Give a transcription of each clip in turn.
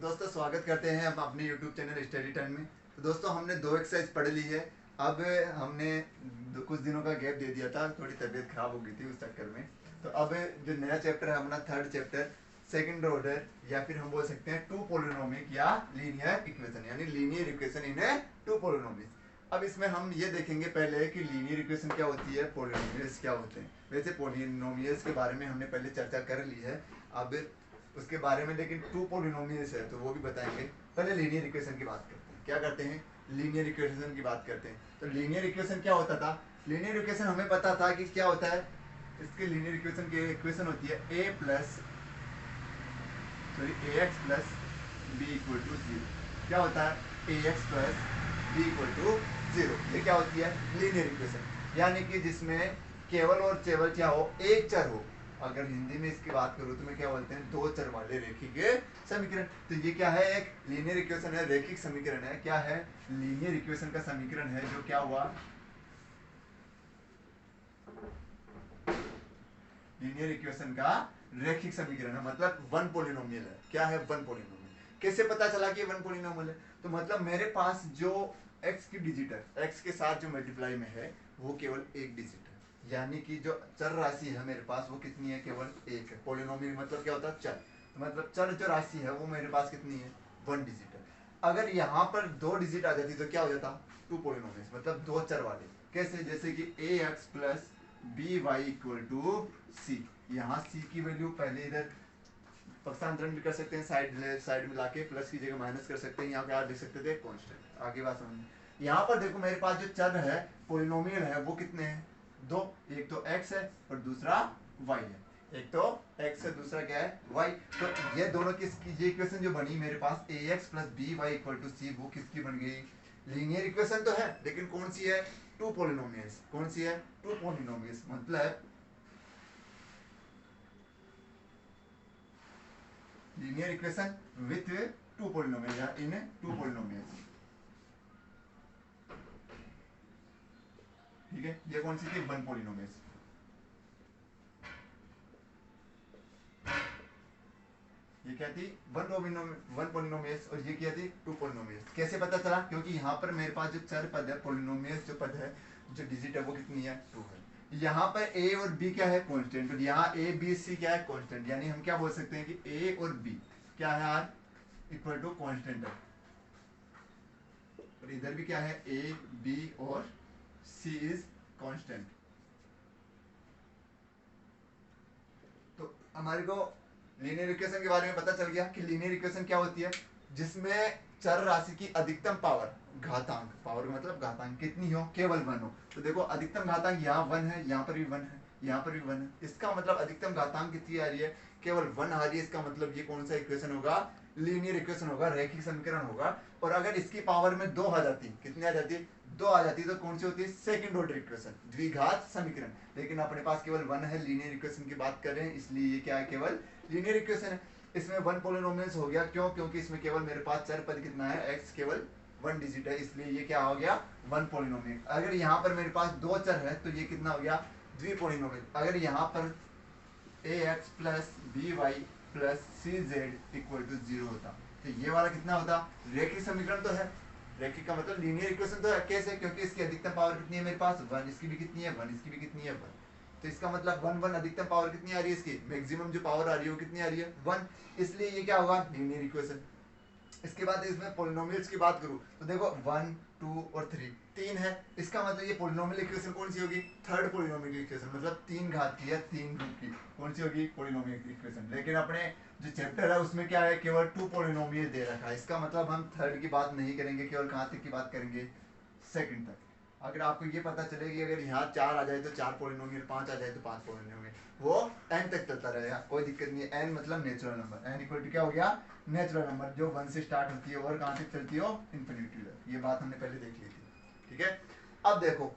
दोस्तों स्वागत करते हैं हम अपने YouTube चैनल स्टडी टाइम में। तो दोस्तों हमने दो एक्सरसाइज पढ़ ली है। अब हमने कुछ दिनों का गैप दे दिया था, थोड़ी तबीयत खराब हो गई थी उस चक्कर में। तो अब जो नया चैप्टर है हमारा थर्ड चैप्टर सेकंड ऑर्डर, या फिर हम बोल सकते हैं टू पोलिनोमिक या लीनियर इक्वेशन, यानी लीनियर इक्वेशन इन टू पोलिनोमिक्स। अब इसमें हम ये देखेंगे पहले कि लीनियर इक्वेशन क्या होती है, पोलिनोमियल्स क्या होते हैं। वैसे पोलिनोमियल्स के बारे में हमने पहले चर्चा कर ली है अब उसके बारे में, लेकिन टू पोलिनोमियल्स है तो वो भी बताएंगे। पहले लीनियर इक्वेशन की बात करते हैं। क्या करते हैं, लीनियर इक्वेशन की बात करते हैं। तो लीनियर इक्वेशन क्या होता था, लीनियर इक्वेशन हमें पता था कि क्या होता है। इसके लीनियर इक्वेशन की इक्वेशन होती है a x plus b equal to zero. क्या होता है, a x plus b equal to zero. ये क्या होती है, लीनियर इक्वेशन, यानी कि जिसमें केवल और केवल क्या हो, एक चर हो। अगर हिंदी में इसकी बात करूं तो मैं क्या बोलते हैं, दो चर वाले रेखिक समीकरण। तो ये क्या है, एक लीनियर इक्वेशन है, रेखिक समीकरण है। क्या है, लीनियर इक्वेशन का समीकरण है जो क्या हुआ, लीनियर इक्वेशन का रेखिक समीकरण है, मतलब वन पोलिनोमियल है। क्या है, वन पोलिनोमियल। कैसे पता चला कि वन पोलिनोमियल है, तो मतलब मेरे पास जो x की डिजिट है, x के साथ जो मल्टीप्लाई में है वो केवल एक डिजिट है, यानी कि जो चर राशि है मेरे पास वो कितनी है, केवल एक है। पोलिनोमियल मतलब क्या होता है, चर। तो मतलब चर जो राशि है वो मेरे पास कितनी है, वन डिजिट है। अगर यहाँ पर दो डिजिट आ जाती तो क्या हो जाता, टू पोलिनोमियल, मतलब दो चर वाले। कैसे, जैसे कि A x plus B Y equal to C. यहाँ सी की वैल्यू पहले इधर पक्षांतरण भी कर सकते हैं, साइड में लाके प्लस की जगह माइनस कर सकते हैं। यहाँ पे आप देख सकते थे कांस्टेंट। आगे बात समझ। यहाँ पर देखो मेरे पास जो चर है पोलिनोमियल है वो कितने हैं, दो। एक तो x है और दूसरा y है। एक तो x है, दूसरा क्या है, y। तो ये दोनों किसकी, ये इक्वेशन जो बनी मेरे पास ax plus B Y equal to c, वो किसकी बन गई, लीनियर इक्वेशन तो है, लेकिन कौन सी है, टू पोलिनोमियल्स। कौन सी है, टू पोलिनोमियल्स, मतलब linear equation with to polynomial या इन टू पोलिनोमियल्स। ठीक है, ये कौन सी थी, वन पोलिनोमियल्स। ये क्या थी, वन पोलिनोमियल्स, और ये क्या थी, टू पोलिनोमियल्स। कैसे पता चला, क्योंकि यहाँ पर मेरे पास जो चर पद है, पोलिनोमियल्स जो पद है, जो डिजिट है वो कितनी है, टू है। यहाँ पर a और b क्या है, कांस्टेंट, और यहाँ a b c क्या है, कांस्टेंट। यानी हम क्या बोल सकते हैं कि a और b क्या है, यार इक्वल टू कांस्टेंट है। और इधर भी क्या है, a b और c इज कांस्टेंट। तो हमारे को लीनियर इक्वेशन के बारे में पता चल गया कि लीनियर इक्वेशन क्या होती है, जिसमें चर राशि की अधिकतम पावर, घातांक, पावर मतलब घातांक कितनी हो, केवल वन हो। तो देखो अधिकतम घातांक यहाँ वन है, यहाँ पर भी वन है, यहाँ पर भी वन है। इसका मतलब अधिकतम घातांक कितनी आ रही है, केवल वन आ रही है। इसका मतलब ये कौन सा इक्वेशन होगा, लीनियर इक्वेशन होगा, रैखिक समीकरण होगा। और अगर इसकी पावर में दो आ जाती, कितनी आ जाती, दो आ जाती, तो कौन सी होती है, सेकंड ऑर्डर इक्वेशन, द्विघात समीकरण। लेकिन अपने पास केवल वन है, लीनियर इक्वेशन की बात कर रहे हैं, इसलिए ये क्या है, केवल लीनियर इक्वेशन है। इसमें वन पोलिनोमियल्स हो गया, क्यों, क्योंकि इसमें केवल मेरे पास चर पद कितना है, x केवल वन डिजिट है, इसलिए ये क्या हो गया, वन पोलिनोमियल। अगर यहाँ पर मेरे पास दो चर है तो ये कितना हो गया, द्विपोलिनोमियल। अगर यहाँ पर ax plus B y plus c z equal to zero होता तो ये वाला कितना होता, रेखिक समीकरण तो है। रेखिक का मतलब लीनियर इक्वेशन तो है। कैसे, क्योंकि इसकी अधिकतम पावर कितनी है मेरे पास, वन। इसकी भी कितनी है, वन। इसकी भी कितनी है, वन। तो इसका मतलब वन वन, अधिकतम पावर कितनी आ रही है इसकी, मैक्सिमम जो पावर आ रही है वो कितनी आ रही है, वन। इसलिए ये क्या होगा, लीनियर इक्वेशन। इसके बाद इसमें पोलिनोमियल्स की बात करूं तो देखो वन टू और थ्री, तीन है। इसका मतलब ये पोलिनोमियल इक्वेशन कौन सी होगी, थर्ड पोलिनोमियल इक्वेशन, मतलब तीन घात की या तीन रूप की कौन सी होगी, पोलिनोमियल इक्वेशन। लेकिन अपने जो चैप्टर है उसमें क्या है, केवल टू पोलिनोमियल दे रखा है। इसका मतलब हम थर्ड की बात नहीं करेंगे, केवल कहाँ तक की बात करेंगे, सेकंड तक। अगर आपको ये पता चले कि अगर यहाँ चार आ जाए तो चार पोलिनोमियल, पांच आ जाए तो पांच पोलिनोमियल, वो n तक चलता रहेगा, कोई दिक्कत नहीं है। n मतलब natural number, n equal to क्या हो गया, नेचुरल नंबर, जो वन से स्टार्ट होती है और कहाँ तक चलती हो, इन्फिनिटी तक। ये बात हमने पहले देख ली थी, ठीक है। अब देखो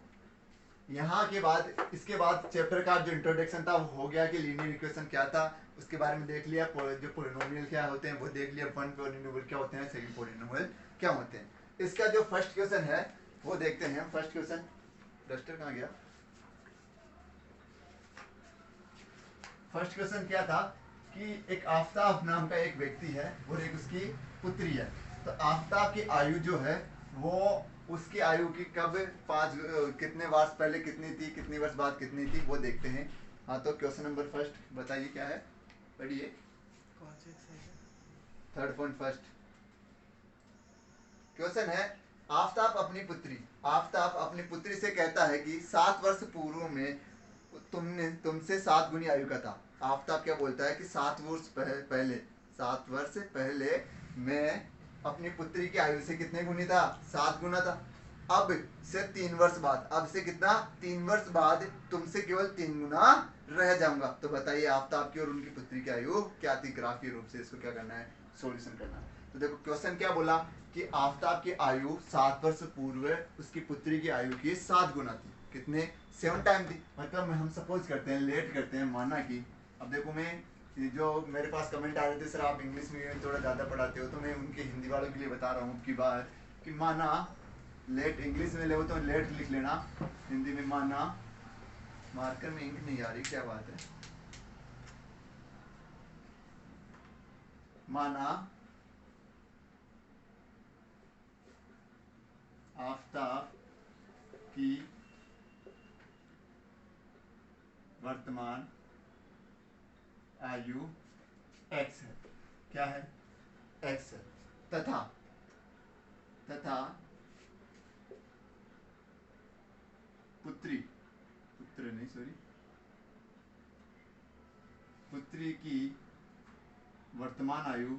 यहाँ के बाद, इसके बाद चैप्टर का जो इंट्रोडक्शन था वो हो गया कि लीनियर इक्वेशन क्या था, उसके बारे में देख लिया। जो पोलिनोमियल क्या होते हैं वो देख लिया, वन पोलिनोमियल क्या होते हैं, सेकंड पोलिनोमियल क्या होते हैं। इसका जो फर्स्ट क्वेश्चन है वो देखते हैं। फर्स्ट क्वेश्चन, डस्टर कहाँ गया। फर्स्ट क्वेश्चन क्या था कि एक आफताब नाम का एक व्यक्ति है और एक उसकी पुत्री है। तो आफ्ताब की आयु जो है वो उसकी आयु की कब कितने वर्ष पहले कितनी थी, कितने वर्ष बाद कितनी थी, वो देखते हैं। हाँ, तो क्वेश्चन नंबर फर्स्ट बताइए क्या है, पढ़िए। थर्ड पॉइंट फर्स्ट क्वेश्चन है, आफ्ताब अपनी पुत्री से कहता है कि 7 वर्ष पूर्व में तुमसे 7 गुनी आयु का था। आफ्ताब क्या बोलता है कि 7 वर्ष पहले मैं अपनी पुत्री की आयु से कितने गुनी था, 7 गुना था। अब से 3 वर्ष बाद, अब से कितना, 3 वर्ष बाद तुमसे केवल 3 गुना रह जाऊंगा। तो बताइए आफ्ताब की और उनकी पुत्री की आयु क्या थी, ग्राफीय रूप से इसको क्या करना है, सोल्यूशन करना है। तो देखो क्वेश्चन क्या बोला कि आफ्ताब की आयु 7 वर्ष पूर्व उसकी पुत्री की आयु की 7 गुना थी। कितने, 7 टाइम थी। मतलब हम सपोज करते हैं, लेट करते हैं, माना कि, अब देखो मैं जो मेरे पास कमेंट आ रहे थे, सर आप इंग्लिश में थोड़ा ज़्यादा पढ़ाते हो, तो मैं उनके हिंदी वालों के लिए बता रहा हूँ की बात कि माना लेट, इंग्लिश में ले तो लेट लिख लेना, हिंदी में माना, मार्कर में इंक नहीं आ रही, क्या बात है, माना आफ्ताब की वर्तमान आयु x है, क्या है, x है, तथा पुत्री की वर्तमान आयु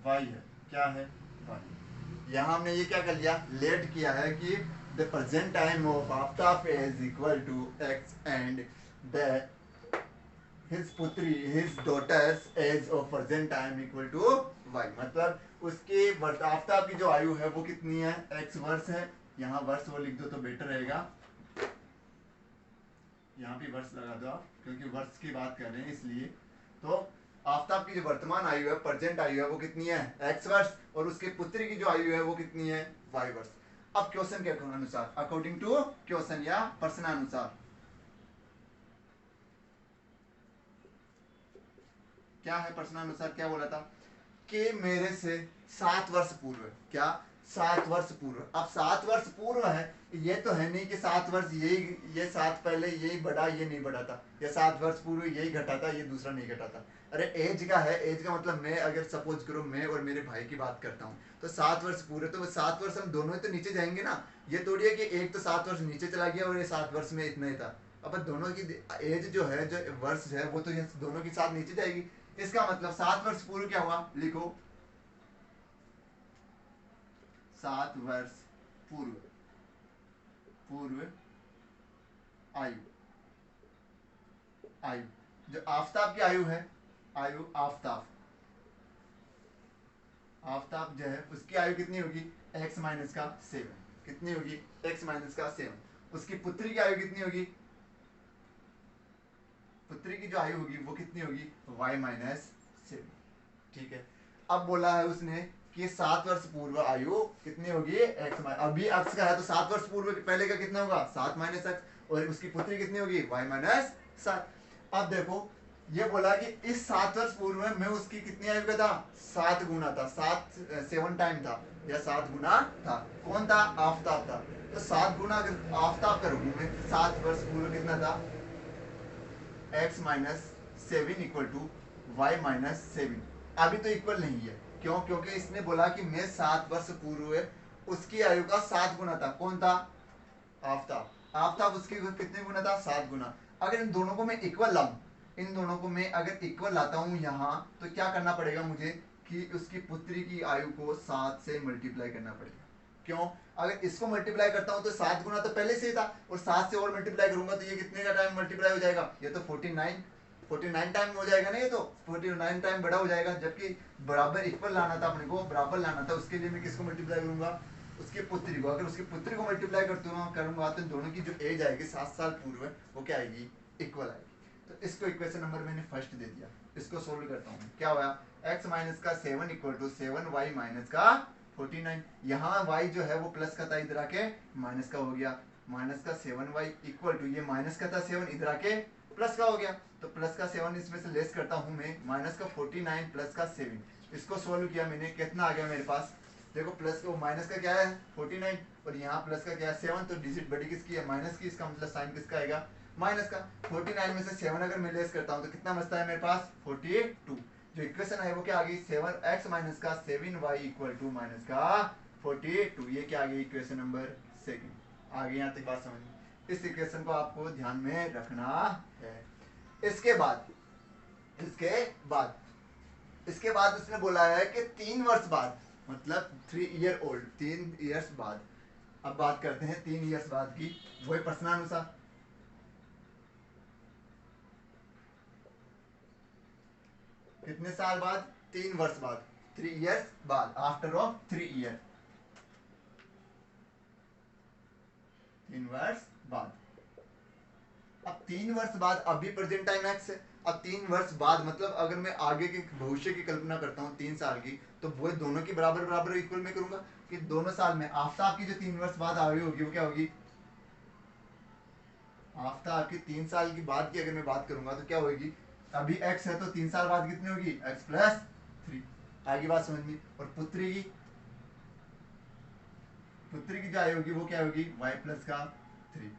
y है, क्या है, y। यहाँ हमने ये क्या कर लिया, लेट किया है कि the present time of Aftab is equal to x and the his daughter's age of present time equal to y। मतलब उसके आफ्ताब की जो आयु है वो कितनी है, x वर्ष है। यहाँ वर्ष वो लिख दो तो बेटर रहेगा, यहाँ भी वर्ष लगा दो आप, क्योंकि वर्ष की बात कर रहे हैं इसलिए। तो आफ्ताब की जो वर्तमान आयु है, प्रेजेंट आयु है, वो कितनी है, x वर्ष, और उसके पुत्री की जो आयु है वो कितनी है, y वर्ष। अब क्वेश्चन के अनुसार, अकॉर्डिंग टू क्वेश्चन या प्रश्नानुसार, क्या है, प्रश्नानुसार क्या बोला था कि मेरे से 7 वर्ष पूर्व, क्या, 7 वर्ष पूर्व। अब 7 वर्ष पूर्व है, ये तो है नहीं कि 7 वर्ष ये 7 पहले यही बढ़ा, ये नहीं बढ़ा था, या 7 वर्ष पूर्व यही घटा था, ये दूसरा नहीं घटा था। अरे एज का है, एज का मतलब मैं अगर सपोज करो मैं और मेरे भाई की बात करता हूँ, तो 7 वर्ष पूरे, तो 7 वर्ष हम दोनों ही तो नीचे जाएंगे ना। ये थोड़ी है कि एक तो 7 वर्ष नीचे चला गया और ये 7 वर्ष में इतना ही था। अब दोनों की एज जो है, जो वर्ष है, वो तो ये दोनों की साथ नीचे जाएगी। इसका मतलब 7 वर्ष पूर्व क्या हुआ, लिखो 7 वर्ष पूर्व आयु जो आफ्ताब की आयु है, आयु आफ्ताब जो है उसकी आयु कितनी होगी, x माइनस का 7। कितनी होगी, x माइनस का 7। उसकी पुत्री की आयु कितनी होगी, पुत्री की जो आयु होगी वो कितनी होगी, y माइनस 7। ठीक है। अब बोला है उसने कि 7 वर्ष पूर्व आयु कितनी होगी, x, अभी x का है तो 7 वर्ष पूर्व पहले का कितना होगा, 7 माइनस x, और उसकी पुत्री कितनी होगी, y माइनस 7। अब देखो ये बोला कि इस 7 वर्ष पूर्व में मैं उसकी कितनी आयु का था, 7 गुना था, 7 टाइम था, या 7 गुना था। कौन था, आफ्ताब था। तो 7 गुना अगर आफ्ताब करूंगी मैं, 7 वर्ष पूर्व कितना था, x minus 7 equal to y minus 7। अभी तो इक्वल नहीं है, क्यों, क्योंकि इसने बोला कि मैं 7 वर्ष पूर्व उसकी आयु का 7 गुना था। कौन था, आफ्ताब उसकी कितने गुना था, 7 गुना। अगर इन दोनों को मैं इक्वल लाऊं, इन दोनों को मैं अगर इक्वल लाता हूं यहाँ, तो क्या करना पड़ेगा मुझे कि उसकी पुत्री की आयु को 7 से मल्टीप्लाई करना पड़ेगा। क्यों, अगर इसको मल्टीप्लाई करता हूं तो 7 गुना तो पहले से ही था, और 7 से और मल्टीप्लाई करूंगा तो ये कितने का टाइम मल्टीप्लाई हो जाएगा, ये तो 49 टाइम हो जाएगा ना, ये तो 49 टाइम बड़ा हो जाएगा। जबकि बराबर इक्वल लाना था अपने को, बराबर लाना था, उसके लिए मैं किसको मल्टीप्लाई करूंगा, उसकी पुत्री को। अगर उसकी पुत्री को मल्टीप्लाई करूंगा तो दोनों की जो एज आएगी 7 साल पूर्व, वो क्या आएगी, इक्वल आएगी। तो इसको इक्वेशन नंबर मैंने फर्स्ट दे दिया। इसको सोल्व करता हूँ, क्या हुआ, x माइनस का 7 इक्वल टू 7y माइनस का 49। यहाँ y जो है वो प्लस का था, इधर आके माइनस का हो गया, माइनस का 7y इक्वल टू, ये माइनस का था 7, इधर आके प्लस का हो गया, तो प्लस का 7 इसमें से लेस करता हूं मैं, माइनस का 49 प्लस का 7, इसको सोल्व किया मैंने, कितना आ गया मेरे पास, देखो प्लस को माइनस का क्या है 49 और यहाँ प्लस का क्या है 7, तो डिजिट बड़ी किसकी है माइनस की, इसका मतलब साइन किसका आएगा माइनस का। 49 में से 7 अगर मैं लेस करता हूँ तो कितना बचता है मेरे पास 42, जो इक्वेशन है वो क्या आ गई 7x माइनस का 7y इक्वल टू माइनस का 42, ये क्या आ गई इक्वेशन नंबर सेकंड। आ गई यहाँ तक बात समझ में, इस इक्वेशन को आपको ध्यान में रखना है। इसके बाद इसके बाद उसने बोला है कि 3 वर्ष बाद, मतलब 3 ईयर ओल्ड, 3 इयर्स बाद। अब बात करते हैं 3 इयर्स बाद की, वही प्रश्नानुसार। कितने साल बाद 3 वर्ष बाद, 3 इयर्स बाद, आफ्टर ऑफ 3 ईयर, 3 वर्ष बाद। अब 3 वर्ष बाद, अभी प्रेजेंट टाइम एक्स है, अब 3 वर्ष बाद मतलब अगर मैं आगे के भविष्य की कल्पना करता हूँ 3 साल की, तो वो दोनों की बराबर बराबर इक्वल में करूंगा कि दोनों साल में आफ्ताब की जो 3 वर्ष बाद आयु होगी वो क्या होगी, आफ्ताब की 3 साल की बाद की अगर मैं बात करूंगा तो क्या होगी, अभी x है तो 3 साल बाद कितनी होगी x प्लस 3। आगे बात समझ में। और पुत्री की जो आयु होगी वो क्या होगी y प्लस का 3।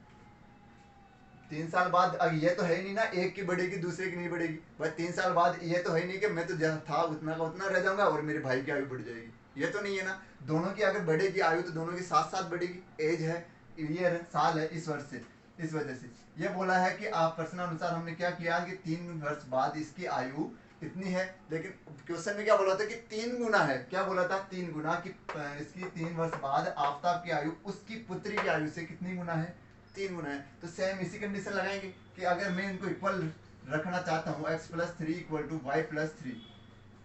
3 साल बाद, अब ये तो है ही नहीं ना एक की बढ़ेगी दूसरे की नहीं बढ़ेगी भाई, 3 साल बाद ये तो है नहीं कि मैं तो जहाँ था उतना का उतना रह जाऊंगा और मेरे भाई की आयु बढ़ जाएगी, ये तो नहीं है ना। दोनों की अगर बढ़ेगी आयु तो दोनों के साथ साथ बढ़ेगी, एज है, ईयर है, साल है, इस वर्ष से, इस वजह से ये बोला है कि आप प्रश्न अनुसार हमने क्या किया कि 3 वर्ष बाद इसकी आयु इतनी है, लेकिन क्वेश्चन में क्या बोला था कि 3 गुना है, क्या बोला था 3 गुना कि इसकी 3 वर्ष बाद आफ्ताब की आयु उसकी पुत्री की आयु से कितनी गुना है 3 गुना है। तो सेम इसी कंडीशन लगाएंगे कि अगर मैं इनको इक्वल रखना चाहता हूँ x plus 3 equal to y plus 3,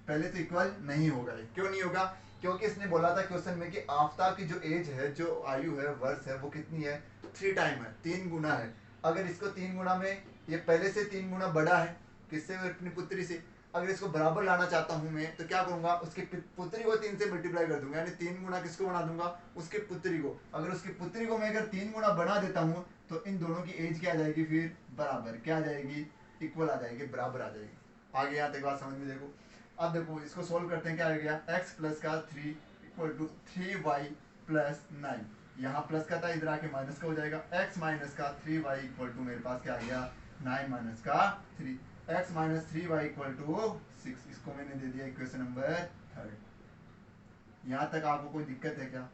पहले तो इक्वल नहीं होगा, क्यों नहीं होगा, क्योंकि इसने बोला था क्वेश्चन में कि आफ्ताब की जो एज है, जो आयु है, वर्ष है, वो कितनी है 3 टाइम है, 3 गुना है। अगर इसको 3 गुना में, ये पहले से 3 गुना बड़ा है किससे, अपनी पुत्री से, अगर इसको बराबर लाना चाहता हूं मैं तो क्या करूंगा, उसकी पुत्री को 3 से मल्टीप्लाई कर दूंगा, यानी 3 गुना किसको बना दूंगा उसके पुत्री को। अगर उसकी पुत्री को मैं अगर 3 गुना बना देता हूं तो इन दोनों की एज क्या आ जाएगी, फिर बराबर क्या आ जाएगी, इक्वल आ जाएगी, बराबर आ जाएगी। आगे यहाँ तक बात समझ में। देखो अब देखो इसको सोल्व करते हैं, क्या आ गया x प्लस का 3 इक्वल टू 3y प्लस 9, यहाँ प्लस का था इधर आके माइनस का हो जाएगा, x माइनस का 3y इक्वल टू मेरे पास क्या आ गया 9 माइनस का 3, x minus 3y equal to 6, इसको मैंने दे दिया इक्वेशन नंबर 3। यहाँ तक आपको कोई दिक्कत है क्या,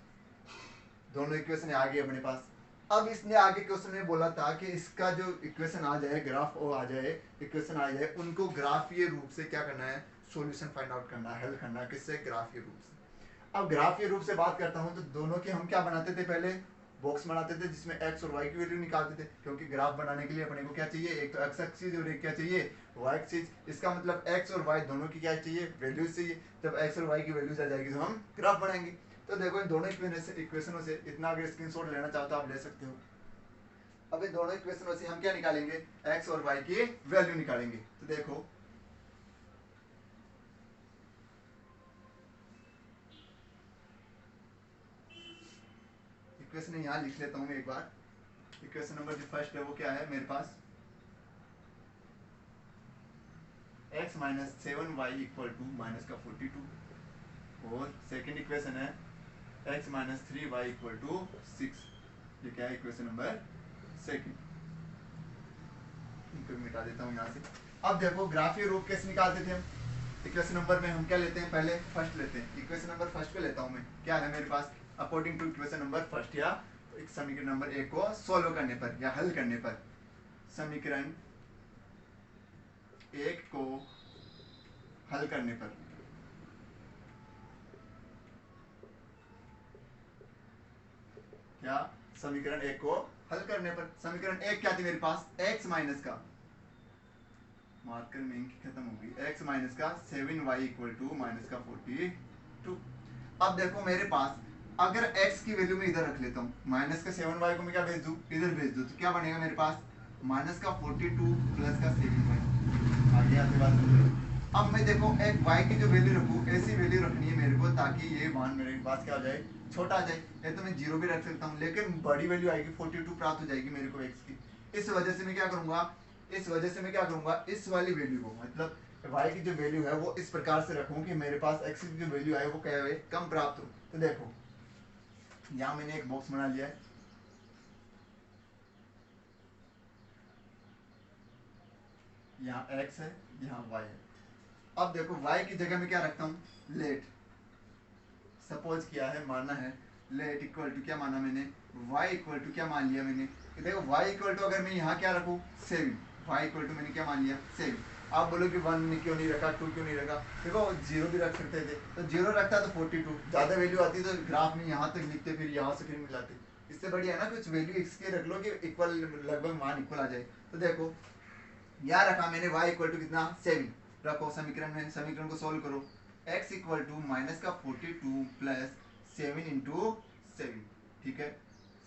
दोनों इक्वेशन आ गए अपने पास। अब इसने आगे क्वेश्चन में बोला था कि इसका जो इक्वेशन आ जाए, ग्राफ आ जाए, इक्वेशन आ जाए, उनको ग्राफीय रूप से क्या करना है, सॉल्यूशन फाइंड आउट करना है, हल करना है, किससे, ग्राफीय रूप से। अब ग्राफीय रूप से बात करता हूं तो दोनों के हम क्या बनाते थे, पहले बॉक्स बनाते थे जिसमें x और y की वैल्यू निकालते थे, क्योंकि ग्राफ बनाने के लिए अपने को क्या चाहिए, एक तो x एक्सिस और एक क्या चाहिए y एक्सिस। इसका मतलब x और y दोनों की क्या चाहिए, वैल्यूज चाहिए। जब x और y की वैल्यूज आ जाएगी तो हम ग्राफ बनाएंगे। तो देखो इन दोनों इक्वेशनों से इतना अगर स्क्रीनशॉट लेना चाहो तो आप ले सकते हो। अब इन दोनों इक्वेशनों से हम क्या निकालेंगे, x और y की वैल्यू निकालेंगे। तो देखो इक्वेशन यहाँ लिख लेता हूँ एक बार। इक्वेशन नंबर जो फर्स्ट है वो क्या है मेरे पास, x minus 7y equal to minus का 42, और सेकेंड इक्वेशन है x minus 3y equal to 6। ये क्या है इक्वेशन नंबर सेकेंड, इनको मिटा देता हूँ यहाँ से। अब देखो ग्राफीय रूप कैसे निकालते थे हम, इक्वेशन नंबर में हम क्या लेते हैं, पहले फर्स्ट लेते हैं, इक्वेशन नंबर फर्स्ट को लेता हूँ मैं, क्या है मेरे पास, according to equation number first, या एक समीकरण नंबर 1 को सोल्व करने पर या हल करने पर, समीकरण 1 को हल करने पर, क्या समीकरण 1 को हल करने पर, समीकरण 1 क्या थी मेरे पास, x माइनस का, मार्कर में इंक खत्म हो गई, x माइनस का 7y इक्वल टू माइनस का 42। अब देखो मेरे पास अगर x की वैल्यू में इधर रख लेता हूँ, माइनस का 7y को मैं क्या भेज दूँ, इधर भेज दूँ, तो क्या बनेगा मेरे पास माइनस का 42 प्लस का 7y। आगे आते बात। अब मैं देखो एक y की जो वैल्यू रखूँ, ऐसी वैल्यू रखनी है मेरे को ताकि ये मान मेरे पास क्या हो जाए, छोटा आ जाए। या तो मैं 0 भी रख सकता हूँ, लेकिन बड़ी वैल्यू आएगी 42 प्राप्त हो जाएगी मेरे को x की। इस वजह से मैं क्या करूंगा, इस वजह से मैं क्या करूंगा, इस वाली वैल्यू को मतलब y की जो वैल्यू है वो इस प्रकार से रखूं कि मेरे पास x की जो वैल्यू है वो क्या है, कम प्राप्त हो। तो देखो यहाँ मैंने एक बॉक्स बना लिया है, यहाँ x है, यहाँ y है। अब देखो y की जगह में क्या रखता हूँ, लेट। सपोज किया है, माना है लेट इक्वल टू, क्या माना मैंने, y इक्वल टू क्या मान लिया मैंने कि देखो y इक्वल टू अगर मैं यहाँ क्या रखूँ, 7, y इक्वल टू मैंने क्या मान लिया, 7। आप बोलो कि 1 ने क्यों नहीं रखा, 2 क्यों नहीं रखा, देखो 0 भी रख सकते थे, तो 0 रखता तो 42 ज़्यादा वैल्यू आती तो ग्राफ में यहाँ तक लिखते, फिर यहाँ से फिर मिलाते। इससे बढ़िया है ना कुछ वैल्यू x के रख लो कि इक्वल, लगभग मान इक्वल आ जाए। तो देखो यहाँ रखा मैंने y इक्वल टू कितना, 7 रखो समीकरण में, समीकरण को सोल्व करो, x इक्वल टू माइनस का 42 प्लस 7 इंटू 7, ठीक है।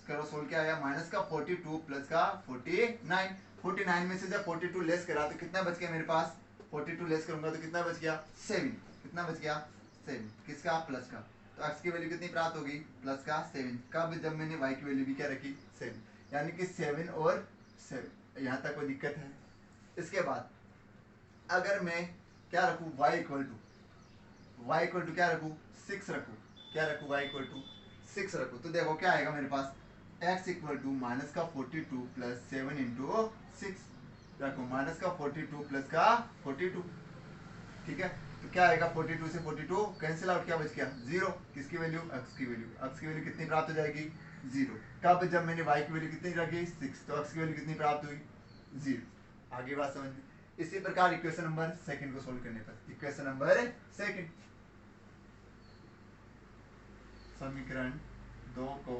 करो सोल्व, क्या आया, माइनस का 42 प्लस का 49, 49 में से जब 42 लेस करा तो कितना बच गया मेरे पास, 42 लेस करूंगा तो कितना बच गया, 7, कितना बच गया, 7, किसका, प्लस का। तो x की वैल्यू कितनी प्राप्त होगी, प्लस का 7, कब, जब मैंने y की वैल्यू भी क्या रखी, 7, यानी कि 7 और 7। यहाँ तक कोई दिक्कत है। इसके बाद अगर मैं क्या रखूँ, y इक्वल टू क्या रखूँ, 6 रखूँ, क्या रखूँ, y इक्वल टू 6 रखूँ, तो देखो क्या आएगा मेरे पास, x इक्वल टू माइनस का 42 प्लस 7 इंटू 6 रखो, माइनस का 42 प्लस का 42, ठीक है। तो क्या आएगा, 42 से 42 कैंसिल आउट, क्या बच गया, 0, किसकी वैल्यू, x की वैल्यू। x की वैल्यू कितनी प्राप्त हो जाएगी, 0, कब, जब मैंने y की वैल्यू कितनी रखी, 6, तो x की वैल्यू कितनी प्राप्त हुई, 0। आगे बात समझ में। इसी प्रकार इक्वेशन नंबर सेकंड को सोल्व करने पर, इक्वेशन नंबर सेकंड, समीकरण 2 को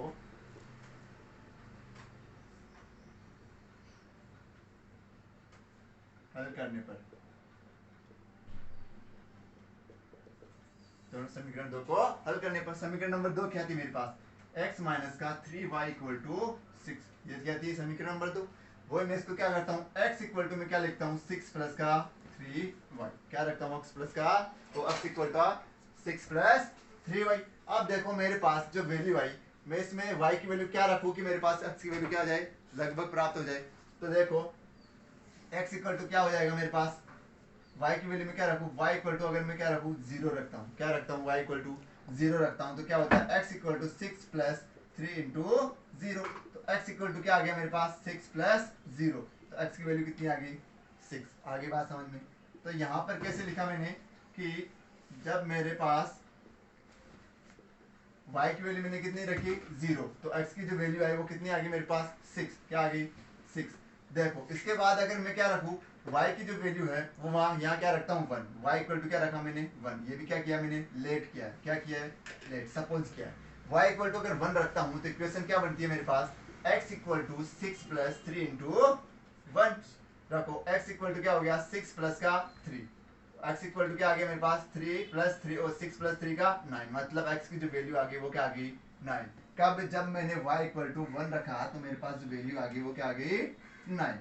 हल करने पर, दोनों समीकरण 2 को हल करने पर, समीकरण नंबर 2 क्या थी मेरे पास, x माइनस का 3y इक्वल टू 6, ये क्या थी समीकरण नंबर 2। वो मैं इसको क्या करता हूँ, x इक्वल टू में क्या लिखता हूँ, 6 प्लस का 3y, क्या रखता हूँ, x प्लस का, तो x इक्वल का 6 प्लस 3y। अब देखो मेरे पास जो वैल्यू आई, मैं इसमें y की वैल्यू क्या रखूँ कि मेरे पास x की वैल्यू क्या आ जाए, लगभग प्राप्त हो जाए। तो देखो x इक्वल टू क्या हो जाएगा मेरे पास, y की वैल्यू में क्या रखूँ, y इक्वल टू अगर मैं क्या रखूँ, 0 रखता हूँ, क्या रखता हूँ, y इक्वल टू 0 रखता हूँ, तो क्या होता है, x equal to 6 plus 3 into 0, तो x इक्वल टू क्या आ गया मेरे पास, 6 प्लस 0, तो x की वैल्यू कितनी आ गई, 6। आगे बात समझ में। तो यहाँ पर कैसे लिखा मैंने कि जब मेरे पास y की वैल्यू मैंने कितनी रखी, 0, तो x की जो वैल्यू आई वो कितनी आ गई मेरे पास, 6, क्या आ गई, 6। देखो इसके बाद अगर मैं क्या रखूँ, y की जो वैल्यू है वो वहाँ यहाँ क्या रखता हूँ, 1, y इक्वल टू क्या रखा मैंने, 1, ये भी क्या किया मैंने, लेट किया है, क्या किया है, लेट, सपोज किया है। y इक्वल टू अगर 1 रखता हूँ तो इक्वेशन क्या बनती है मेरे पास, x equal to 6 plus 3 into 1 रखो, x इक्वल टू क्या हो गया, 6 प्लस का 3, x इक्वल टू क्या आ गया मेरे पास, 3 प्लस 3 और 6 प्लस 3 का 9, मतलब x की जो वैल्यू आ गई वो क्या आ गई, 9। कब, जब मैंने y इक्वल टू 1 रखा तो मेरे पास जो वैल्यू आ गई वो क्या आ गई, 9।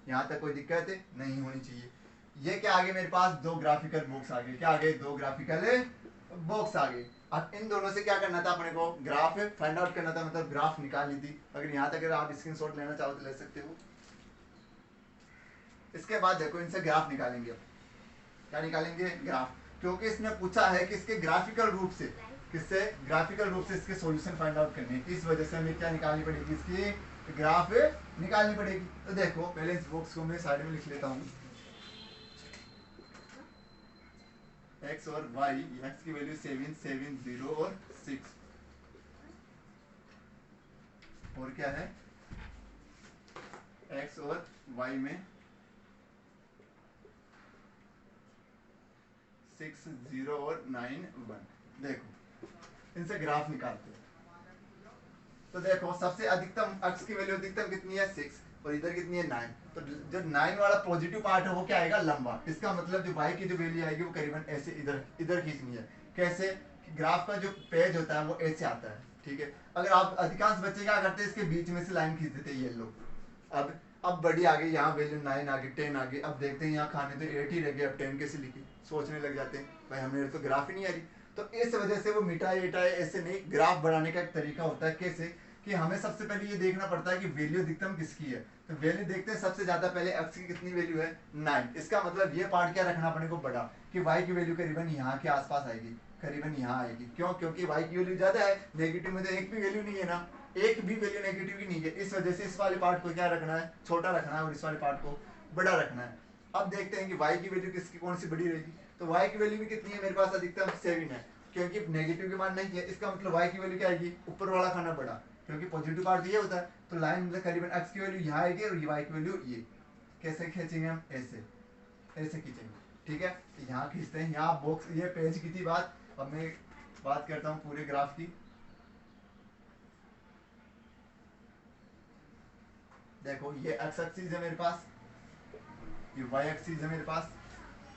यहाँ तक कोई दिक्कत नहीं होनी चाहिए। ये क्या आ गए मेरे पास, दो ग्राफिकल बॉक्स आ गए, क्या आ गए, दो ग्राफिकल बॉक्स आ गए। अब इन दोनों से क्या करना था अपने को, ग्राफ फाइंड आउट करना था, मतलब ग्राफ निकालनी थी। अगर यहाँ तक अगर आप स्क्रीनशॉट लेना चाहो तो ले सकते हो। इसके बाद देखो इनसे ग्राफ निकालेंगे, क्या निकालेंगे, ग्राफ, क्योंकि इसने पूछा है कि इसके ग्राफिकल रूप से, किससे, ग्राफिकल रूप से इसके सॉल्यूशन फाइंड आउट करने हैं। इस वजह से हमें क्या निकालनी पड़ेगी, इसकी ग्राफ निकालनी पड़ेगी। तो देखो पहले इस बॉक्स को मैं साइड में लिख लेता हूँ, x और y, x की वैल्यू 7 7 0 और 6, और क्या है, x और y में 6 0 और 9 1। देखो इनसे ग्राफ निकालते हैं। तो देखो सबसे अधिकतम x की वैल्यू अधिकतम कितनी है, 6, और इधर कितनी है, 9। तो जो 9 वाला पॉजिटिव पार्ट है वो क्या आएगा, लंबा। इसका मतलब जो y की जो वैल्यू आएगी वो करीबन ऐसे इधर इधर खींचनी है। कैसे, ग्राफ का जो पेज होता है वो ऐसे आता है, ठीक है। अगर आप, अधिकांश बच्चे क्या करते हैं, इसके बीच में से लाइन खींच देते हैं, ये लो। अब बड़ी आ गई, यहाँ वैल्यू 9 आ गई, 10 आ गई। अब देखते हैं यहाँ खाने तो 8 ही रह गए, अब 10 कैसे लिखी, सोचने लग जाते हैं भाई हमें तो ग्राफ ही नहीं आ रही। तो इस वजह से वो मिटाए ऐसे नहीं, ग्राफ बनाने का एक तरीका होता है। कैसे, कि हमें सबसे पहले ये देखना पड़ता है कि वैल्यू अधिकतम किसकी है। तो वैल्यू देखते हैं सबसे ज्यादा पहले x की कितनी वैल्यू है 9। इसका मतलब ये पार्ट क्या रखना अपने को बड़ा कि y की वैल्यू करीबन यहाँ के आसपास आएगी, करीबन यहाँ आएगी। क्यों? क्योंकि y की वैल्यू ज्यादा है, नेगेटिव में तो एक भी वैल्यू नहीं है ना, एक भी वैल्यू नेगेटिव की नहीं है। इस वजह से इस वाले पार्ट को क्या रखना है, छोटा रखना है और इस वाले पार्ट को बड़ा रखना है। अब देखते हैं कि y की वैल्यू किसकी कौन सी बड़ी रहेगी। तो y की वैल्यू भी कितनी है मेरे पास, अधिकतम 7 है, क्योंकि नेगेटिव की मान नहीं है। इसका मतलब y की वैल्यू क्या आएगी, ऊपर वाला खाना बड़ा, क्योंकि पॉजिटिव पार्ट ये होता है। तो लाइन में करीबन x की वैल्यू यहाँ आएगी और y की वैल्यू ये। कैसे खींचेंगे हम, ऐसे ऐसे खींचेंगे, ठीक है। यहाँ खींचते हैं, यहाँ बॉक्स, ये पेज की थी बात। अब मैं बात करता हूँ पूरे ग्राफ की। देखो ये x एक्सिस है मेरे पास, ये y एक्सिस है मेरे पास।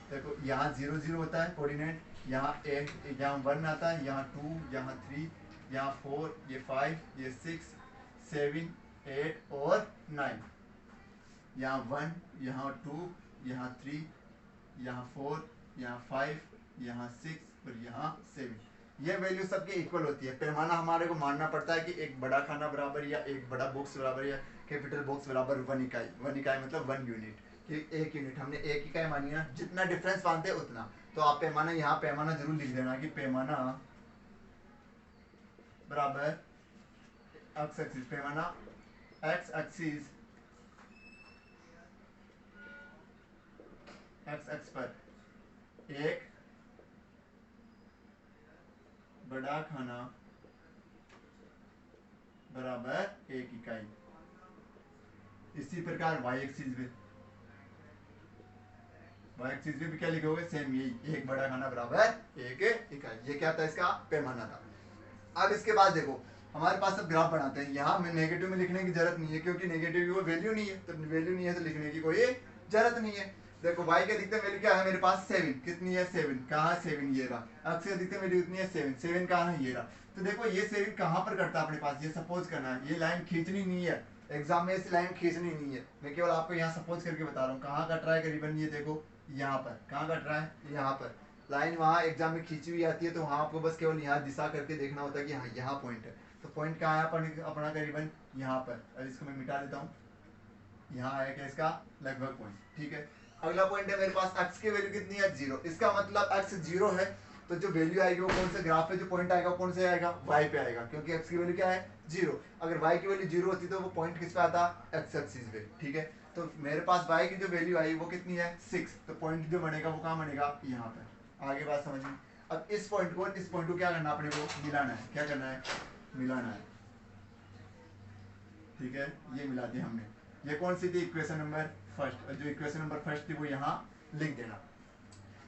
देखो यहाँ 0 0 होता है कोऑर्डिनेट, यहाँ 8, यहाँ 1 आता है, यहाँ 2, यहाँ 3, यहाँ 4, ये 5, ये 6, 7, 8 और 9। यहाँ 1, यहाँ 2, यहाँ 3, यहाँ 4, यहाँ 5, यहाँ 6 और यहाँ 7। ये वैल्यू सबके इक्वल होती है। पैमाना हमारे को मानना पड़ता है कि एक बड़ा खाना बराबर या एक बड़ा बॉक्स बराबर या कैपिटल बॉक्स बराबर 1 इकाई। 1 इकाई मतलब 1 यूनिट, कि 1 यूनिट हमने 1 इकाई मानी है, जितना डिफरेंस मानते हैं उतना। तो आप पैमाना, यहाँ पैमाना जरूर लिख देना कि पैमाना बराबर एक्स एक्सिस, पैमाना एक्स एक्सिस, एक्स एक्स पर एक बड़ा खाना बराबर 1 इकाई। इसी प्रकार y एक्सिस पे, y एक्सिस पे भी क्या लिखोगे, सेम यही, एक बड़ा खाना बराबर 1 इकाई। ये क्या था, इसका पैमाना था। अब इसके बाद देखो हमारे पास अब ग्राफ बनाते हैं। यहाँ में नेगेटिव में लिखने की जरूरत नहीं है, क्योंकि नेगेटिव की कोई वैल्यू नहीं है, तो वैल्यू नहीं है तो लिखने की कोई जरूरत नहीं है। देखो y की अधिकतम वैल्यू क्या है मेरे पास, 7। कितनी है, 7। कहाँ 7, ये रहा। x की अधिकतम वैल्यू कितनी है, 7। 7 कहाँ है, ये रहा। तो देखो ये 7 कहाँ पर कटता है अपने पास, ये सपोज करना है। ये लाइन खींचनी नहीं है, एग्जाम में इस लाइन खींचनी नहीं है, मैं केवल आपको यहाँ सपोज करके बता रहा हूँ। कहाँ कट रहा है करीबन, ये देखो यहाँ पर। कहाँ कट रहा है, यहाँ पर। लाइन वहाँ एग्जाम में खींची हुई आती है, तो वहाँ आपको बस केवल यहाँ दिशा करके देखना होता है कि हाँ यहाँ पॉइंट है। तो पॉइंट कहाँ है अपना करीबन यहाँ पर। अब इसको मैं मिटा देता हूँ, यहाँ आएगा इसका लगभग पॉइंट, ठीक है। अगला पॉइंट है मेरे पास, x की वैल्यू कितनी है, 0। इसका मतलब x 0 है, तो जो वैल्यू आएगी वो कौन से ग्राफ पे, जो पॉइंट आएगा कौन से आएगा, y पे आएगा, क्योंकि x की वैल्यू क्या है, 0। अगर y की वैल्यू 0 होती तो वो पॉइंट किस पे आता, x एक्सिस पे, ठीक है। तो मेरे पास y की जो वैल्यू आई वो कितनी है, 6। तो पॉइंट जो बनेगा वो कहाँ बनेगा, यहाँ पर। आगे बात समझ में। अब इस पॉइंट को क्या करना, अपने को मिलाना है। क्या करना है, मिलाना है, ठीक है। ये मिला दिया हमने। ये कौन सी थी, इक्वेशन नंबर फर्स्ट। जो इक्वेशन नंबर फर्स्ट थी वो यहाँ लिख देना।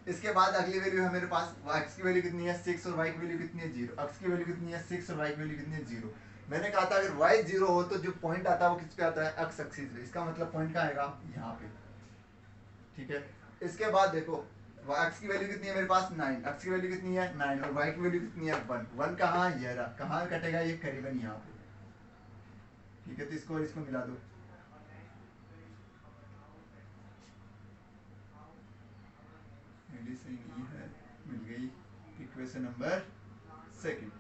इसके बाद अगली वैल्यू है मेरे पास, x की वैल्यू कितनी है, 6 और y की वैल्यू कितनी है, 0। x की वैल्यू कितनी है, 6 और y की वैल्यू कितनी है, 0। मैंने कहा था अगर y 0 हो तो जो पॉइंट आता है वो किस पे आता है, x एक्सिस पे। इसका मतलब पॉइंट कहाँ आएगा, यहाँ पे, ठीक है। इसके बाद देखो x की वैल्यू कितनी है मेरे पास, 9। x की वैल्यू कितनी है, 9, और y की वैल्यू कितनी है, 1। 1 कहाँ, ये रहा। कहाँ कटेगा, ये करीबन यहाँ पे, ठीक है। तो इसको और इसको मिला दो, सही नहीं है, मिल गई इक्वेशन नंबर सेकंड।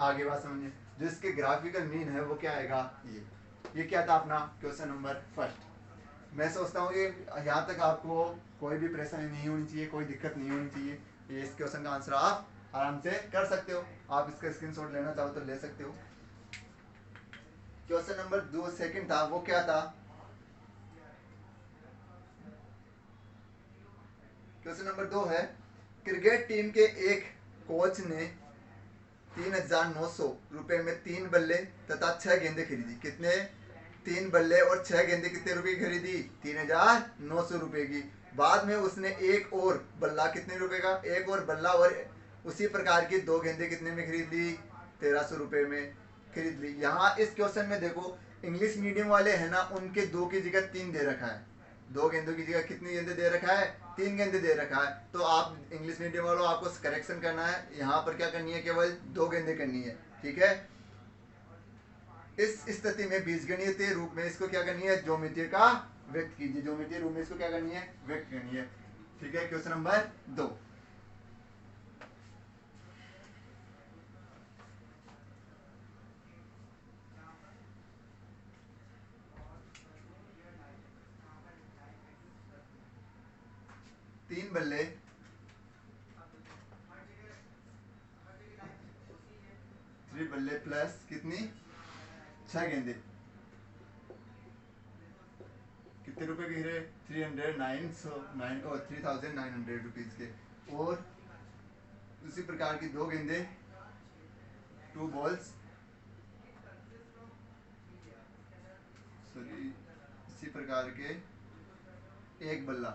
आगे बात समझिए, जो इसके ग्राफिकल मीन है वो क्या आएगा, ये क्या था अपना क्वेश्चन नंबर फर्स्ट। मैं सोचता हूँ कि यहाँ तक आपको कोई भी परेशानी नहीं होनी चाहिए, कोई दिक्कत नहीं होनी चाहिए। ये इस क्वेश्चन का आंसर आप आराम से कर सकते हो। आप इसका स्क्रीनशॉट लेना चाहो तो ले सकते हो। क्वेश्चन नंबर 2 सेकंड था, वो क्या था, क्वेश्चन नंबर 2 है, क्रिकेट टीम के एक कोच ने 3,900 रुपए में 3 बल्ले तथा 6 गेंदे खरीदी। कितने, 3 बल्ले और 6 गेंदे कितने रुपए की खरीदी, 3,900 रुपए की। बाद में उसने एक और बल्ला, कितने रुपए का, एक और बल्ला और उसी प्रकार की 2 गेंदे कितने में खरीद ली, 1,300 रुपए में खरीद ली। यहाँ इस क्वेश्चन में देखो इंग्लिश मीडियम वाले है ना, उनके 2 की जगह 3 दे रखा है। 2 गेंदों की जगह कितनी गेंदे दे रखा है, 3 गेंदे दे रखा है। तो आप इंग्लिश मीडियम वालों, आपको करेक्शन करना है, यहाँ पर क्या करनी है, केवल 2 गेंदे करनी है, ठीक है। इस स्थिति में बीजगणितीय रूप में इसको क्या करनी है, ज्योमेट्री का व्यक्त कीजिए। ज्योमेट्री रूप में इसको क्या करनी है, व्यक्त करनी है, ठीक है। क्वेश्चन नंबर 2, 3 बल्ले 3 बल्ले प्लस कितनी 6 गेंदे, कितने रुपए के हीरे 3900 रुपीज के, और उसी प्रकार की 2 गेंदे 2 बॉल्स, सॉरी इसी प्रकार के एक बल्ला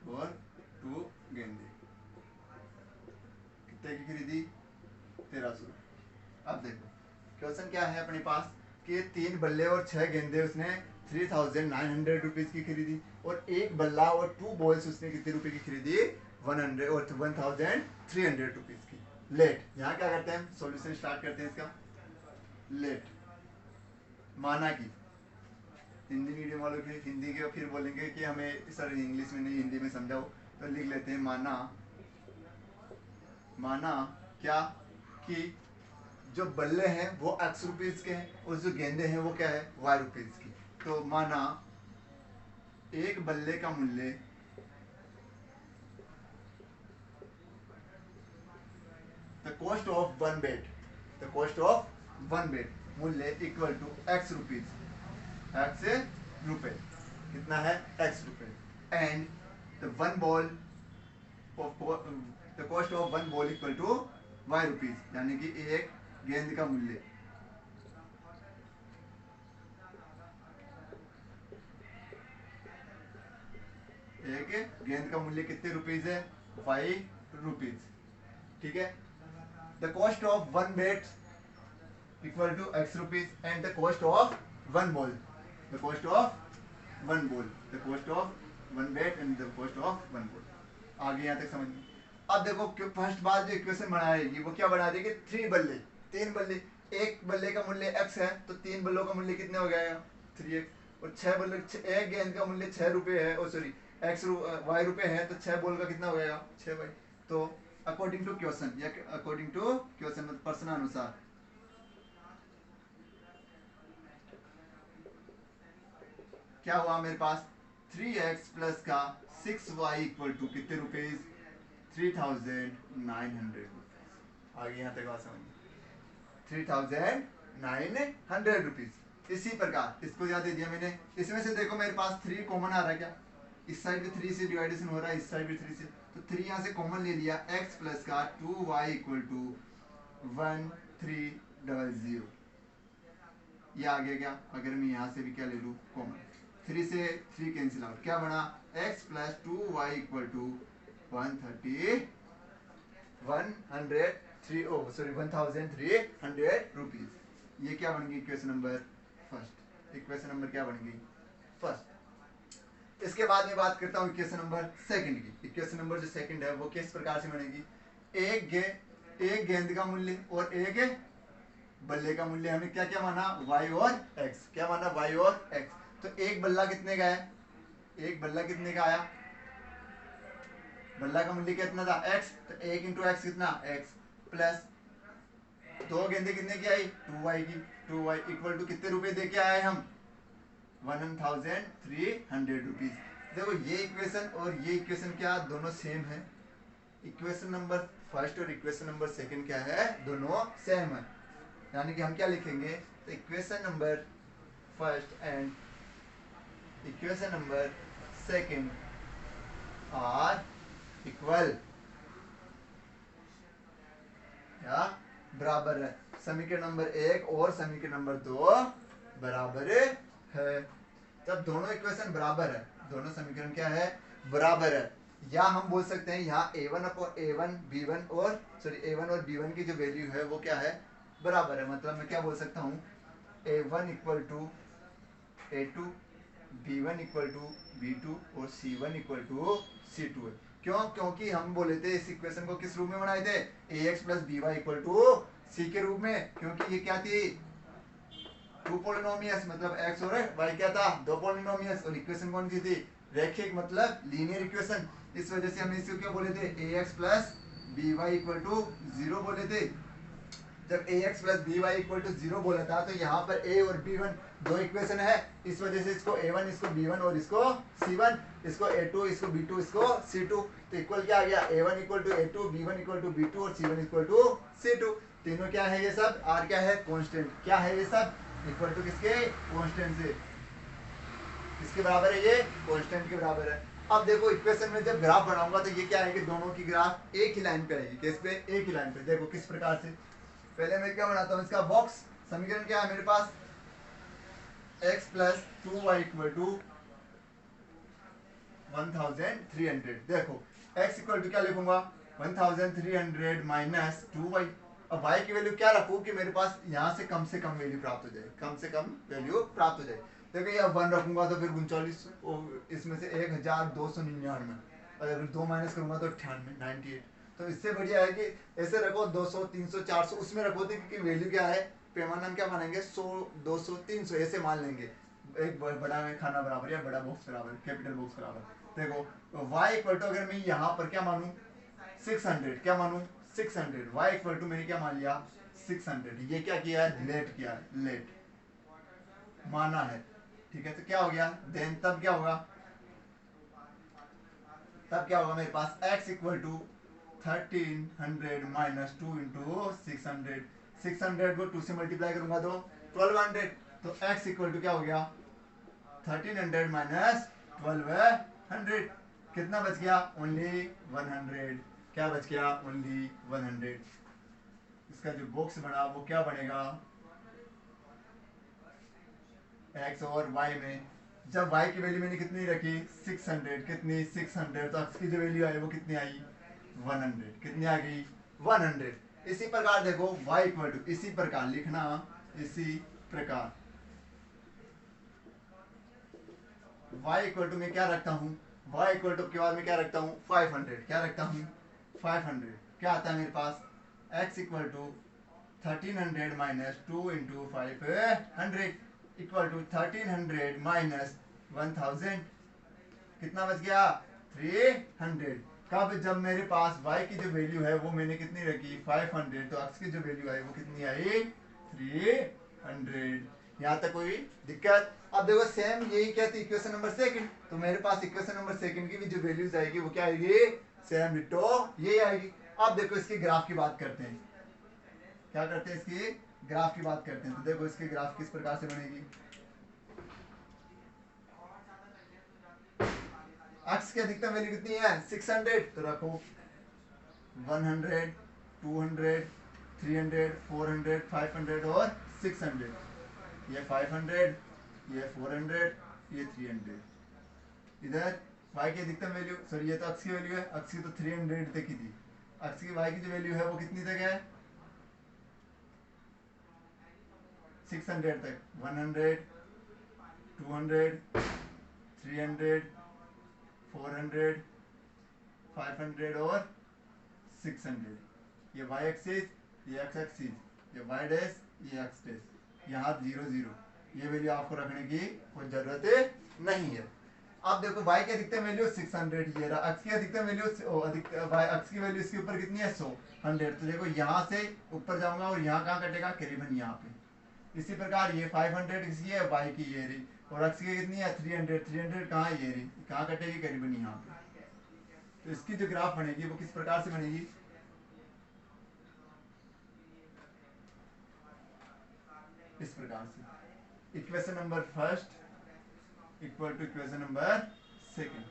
और 2 गेंदे, कितने की खरीदी 1300। अब देखो क्वेश्चन क्या है अपने पास कि 3 बल्ले और 6 गेंदे उसने 3900 रुपीज की खरीदी, और एक बल्ला और 2 बॉल्स उसने कितने रुपए की खरीदी 100 और 1300 रुपीज की। लेट, यहाँ क्या करते हैं, सॉल्यूशन स्टार्ट करते हैं इसका। लेट माना कि, हिंदी मीडियम वालों के हिंदी के फिर बोलेंगे कि हमें सर इंग्लिश में नहीं हिंदी में समझाओ, तो लिख लेते हैं माना क्या कि जो बल्ले हैं वो x रुपीज के हैं और जो गेंदे हैं वो क्या है y रुपीज की। तो माना एक बल्ले का मूल्य the cost of one bat मूल्य equal to x rupees, x रुपए, कितना है x रुपए, and the cost of one ball equal to y rupees, यानी कि एक गेंद का मूल्य, एक गेंद का मूल्य कितने रुपीज है 5 रुपीज, ठीक है। The cost of one bat equal to x rupees and the cost of one ball, the cost of one bat and the cost of one ball. आगे यहाँ तक समझ में। अब देखो फर्स्ट बार जो इक्वेशन बनाएगी वो क्या बना देगी 3 बल्ले, 3 बल्ले, एक बल्ले का मूल्य x है तो 3 बल्लों का मूल्य कितने हो जाएगा 3x, और 6 बल्ले, एक गेंद का मूल्य 6 रुपए है, और सॉरी y रुपए है, तो 6 बॉल का कितना हो जाएगा 6y। तो अकॉर्डिंग टू क्वेश्चन या अकॉर्डिंग टू क्वेश्चन प्रश्न अनुसार क्या हुआ मेरे पास 3x प्लस का 6y इक्वल टू कितने रुपीज 3900 रुपीज। आगे यहाँ तक बात समझ 3900 रुपीज। इसी प्रकार इसको याद दे दिया मैंने, इसमें से देखो मेरे पास 3 कॉमन आ रहा है क्या, इस साइड भी 3 से डिवाइडेशन हो रहा है, इस साइड भी 3 से, तो 3 यहाँ से कॉमन ले लिया, x प्लस का 2y इक्वल टू 1300। ये आ गया क्या, अगर मैं यहाँ से भी क्या ले लूँ कॉमन, 3 से 3 कैंसिल आउट, क्या बना x plus 2y equal to 1300 rupees. ये क्या बन गई equation number first, equation number क्या बन गई फर्स्ट। इसके बाद में बात करता हूँ इक्वेशन नंबर सेकंड की। इक्वेशन नंबर जो सेकंड है वो किस प्रकार से बनेगी, एक गेंद का मूल्य और एक बल्ले का मूल्य हमने क्या क्या माना y और x, क्या माना y और x। तो एक बल्ला कितने का है, एक बल्ला कितने का आया, बल्ला का मूल्य कितना था x, तो 1 इंटू एक्स कितना x, प्लस 2 गेंदे कितने की आई 2y की, 2y इक्वल टू कितने रुपए दे के आए हम 1300 रुपीज। देखो ये इक्वेशन और ये इक्वेशन क्या दोनों सेम है, इक्वेशन नंबर फर्स्ट और इक्वेशन नंबर सेकंड क्या है दोनों सेम है, यानी कि हम क्या लिखेंगे, तो equation number first and equation number second are equal, या बराबर है। समीकरण नंबर 1 और समीकरण नंबर 2 बराबर है। जब दोनों इक्वेशन बराबर है, दोनों समीकरण क्या है बराबर है, या हम बोल सकते हैं यहाँ a1 और b1 की जो वैल्यू है वो क्या है बराबर है। मतलब मैं क्या बोल सकता हूँ a1 equal to a2, b1 equal to b2 और c1 इक्वल टू c2 है। क्यों, क्योंकि हम बोले थे इस इक्वेशन को किस रूप में बनाए थे ax plus by equal to c के रूप में, क्योंकि ये क्या थी 2 पॉलिनोमियल्स, मतलब x और y क्या था 2 पॉलिनोमियल्स, और इक्वेशन कौन सी थी रैखिक, मतलब लीनियर इक्वेशन। इस वजह से हमने इसको क्या बोले थे ax plus by equal to 0 बोले थे। जब ax plus B Y equal to 0 बोला था तो यहाँ पर a और b1 दो इक्वेशन है, इस वजह से इसको a1 इसको b1 और इसको c1, इसको a2 इसको b2 इसको c2, तो इक्वल क्या आ गया a1 equal to a2, b1 equal to b2 और c1 इक्वल टू c2। तीनों क्या है ये सब, r क्या है कांस्टेंट, क्या है ये सब इक्वल टू किसके, कांस्टेंट से, किसके बराबर है ये, कांस्टेंट के बराबर है। अब देखो इक्वेशन में जब ग्राफ बनाऊंगा तो ये क्या है कि दोनों की ग्राफ एक ही लाइन पे आएगी, किस पे, एक ही लाइन पे। देखो किस प्रकार से, पहले मैं क्या बनाता हूँ इसका बॉक्स, समीकरण क्या है मेरे पास, x plus 2y equal to 1300। देखो x इक्वल टू क्या लिखूंगा 1300 माइनस 2y। अब y की वैल्यू क्या रखूं कि मेरे पास यहाँ से कम वैल्यू प्राप्त हो जाए, कम से कम वैल्यू प्राप्त हो जाए। देखो ये 1 रखूंगा तो फिर 39, इसमें से 1299, और अगर 2 माइनस करूंगा तो 98। तो इससे बढ़िया है कि ऐसे रखो 200 300 400 उसमें रखो, क्योंकि वैल्यू क्या है, पैमाना हम क्या मानेंगे 100 200 300 ऐसे मान लेंगे, एक बड़ा खाना बराबर या बड़ा बॉक्स बराबर, कैपिटल बॉक्स बराबर। देखो y इक्वल टू अगर मैं यहाँ पर क्या मानूं 600, क्या मानूं 600, y इक्वल टू मैंने क्या मान लिया 600, ये क्या किया है लेट किया है, लेट माना है, ठीक है। तो क्या हो गया देन, तब क्या होगा, तब क्या होगा मेरे पास x equal to 1300 minus 2 into 600, 600 को 2 से मल्टीप्लाई करूंगा तो 1200, तो x इक्वल टू क्या हो गया 1300 माइनस 1200, कितना बच गया ओनली 100, क्या बच गया ओनली 100। इसका जो बॉक्स बना वो क्या बनेगा, x और y में जब y की वैल्यू मैंने कितनी रखी 600, कितनी 600, तो x की जो वैल्यू आई वो कितनी आई 100, कितनी आ गई 100। इसी प्रकार देखो y इक्वल टू, इसी प्रकार लिखना, इसी प्रकार y इक्वल टू में क्या रखता हूँ, y इक्वल टू के बाद में क्या रखता हूँ 500, क्या रखता हूँ 500, क्या आता है मेरे पास x equal to 1300 minus 2 into 500 equal to 1300 minus 1000, कितना बच गया 300। कब, जब मेरे पास y की जो वैल्यू है वो मैंने कितनी रखी 500, तो x की जो वैल्यू आई वो कितनी आई 300। यहाँ तक कोई दिक्कत। अब देखो सेम यही क्या थी इक्वेशन नंबर सेकंड, तो मेरे पास इक्वेशन नंबर सेकंड की भी जो वैल्यूज आएगी वो क्या आएगी सेम डिटो यही आएगी। अब देखो इसकी ग्राफ की बात करते हैं, क्या करते हैं इसकी ग्राफ की बात करते हैं। तो देखो इसकी ग्राफ किस प्रकार से बनेगी, x की अधिकतम वैल्यू कितनी है 600, तो रखो 100 200 300 400 500 और 600, ये 500 ये 400 ये 300। इधर y की अधिकतम वैल्यू, सॉरी ये तो x की वैल्यू है, x की तो 300 तक ही थी, x की y की जो वैल्यू है वो कितनी तक है 600 तक, 100 200 300 400 500 और 600। ये y एक्सिस, ये x एक्सिस, ये y डैश, ये x डैश, यहाँ 0 0, ये वैल्यू आपको रखने की कोई जरूरत नहीं है। अब देखो y की अधिकतम वैल्यू 600, ये रहा, x की अधिकतम वैल्यू x की वैल्यू इसके ऊपर कितनी है 100। तो देखो यहाँ से ऊपर जाऊंगा और यहाँ कहाँ कटेगा करीबन यहाँ पे। इसी प्रकार ये 500 किसकी है y की, ये रही, और x की कितनी है 300, 300 कहाँ ये रही, कहाँ कटेगी करीबन यहाँ पे। तो इसकी जो ग्राफ बनेगी वो किस प्रकार से बनेगी, इस प्रकार से, equation number first equal to equation number second,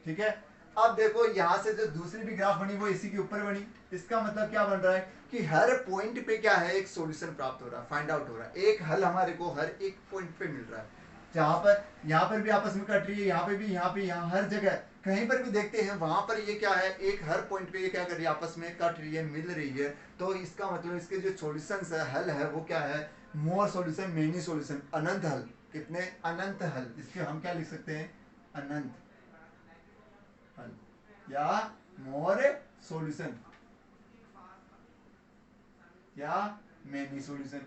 ठीक है। अब देखो यहाँ से जो दूसरी भी ग्राफ बनी वो इसी के ऊपर बनी, इसका मतलब क्या बन रहा है कि हर पॉइंट पे क्या है एक सॉल्यूशन प्राप्त हो रहा है, फाइंड आउट हो रहा है, एक हल हमारे को हर एक पॉइंट पे मिल रहा है। जहाँ पर यहाँ पर भी आपस में कट रही है, यहाँ पे भी, यहाँ पे, यहाँ हर जगह कहीं पर भी देखते हैं वहां पर ये क्या है एक हर पॉइंट पे ये क्या कर रही है आपस में कट रही है, मिल रही है। तो इसका मतलब इसके जो सॉल्यूशंस है, हल है, वो क्या है मोर सॉल्यूशन, मेनी सॉल्यूशन, अनंत हल, कितने अनंत हल, इसके हम क्या लिख सकते हैं अनंत हल या मोर सॉल्यूशन या मेनी सॉल्यूशन,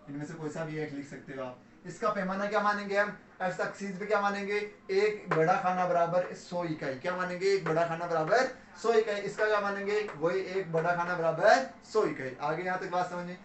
इनमें से कोई सा भी एक लिख सकते हो आप। इसका पैमाना क्या मानेंगे हम, एक्स एक्सिस पे क्या मानेंगे एक बड़ा खाना बराबर 100 इकाई, क्या मानेंगे एक बड़ा खाना बराबर 100 इकाई। इसका क्या मानेंगे वही एक बड़ा खाना बराबर 100 इकाई। आगे यहाँ तक बात समझिए।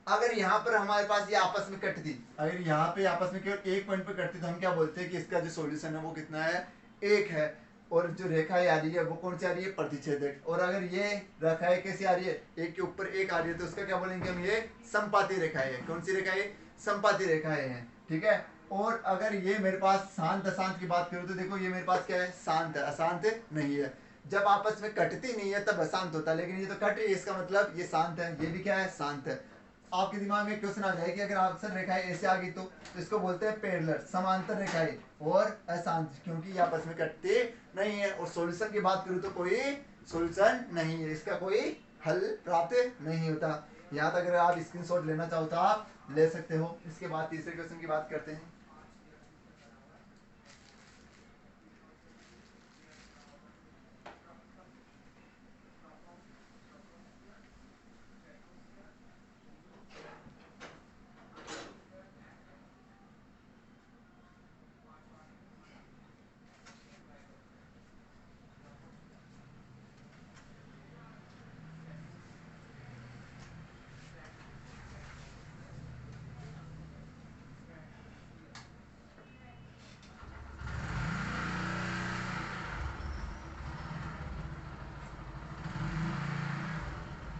अगर यहाँ पर हमारे पास ये आपस में कटती, अगर यहाँ पे आपस में केवल एक पॉइंट पे कटती तो हम क्या बोलते हैं कि इसका जो सॉल्यूशन है वो कितना है, एक है। और जो रेखा आ रही है वो कौन सी आ रही है, प्रतिच्छेदक। और अगर ये रेखाएं कैसी आ रही है, एक के ऊपर एक आ रही है, तो उसका क्या बोलेंगे हम, ये समपाती रेखाएं है। कौन सी रेखाएं, समपाती रेखाएं हैं, ठीक है। और अगर ये मेरे पास शांत अशांत की बात करूं तो देखो ये मेरे पास क्या है, शांत है, अशांत नहीं है। जब आपस में कटती नहीं है तब अशांत होता है, लेकिन ये तो कट रही है, इसका मतलब ये शांत है, ये भी क्या है, शांत है। आपके दिमाग में क्वेश्चन आ जाए कि अगर अवसर रेखाएं ऐसे आ गई तो इसको बोलते हैं पैरेलल, समांतर रेखाएं और अशांत, क्योंकि ये आपस में कटते नहीं है। और सॉल्यूशन की बात करूं तो कोई सॉल्यूशन नहीं है, इसका कोई हल प्राप्त नहीं होता। यहाँ तक अगर आप स्क्रीनशॉट लेना चाहो तो आप ले सकते हो। इसके बाद तीसरे क्वेश्चन की बात करते हैं।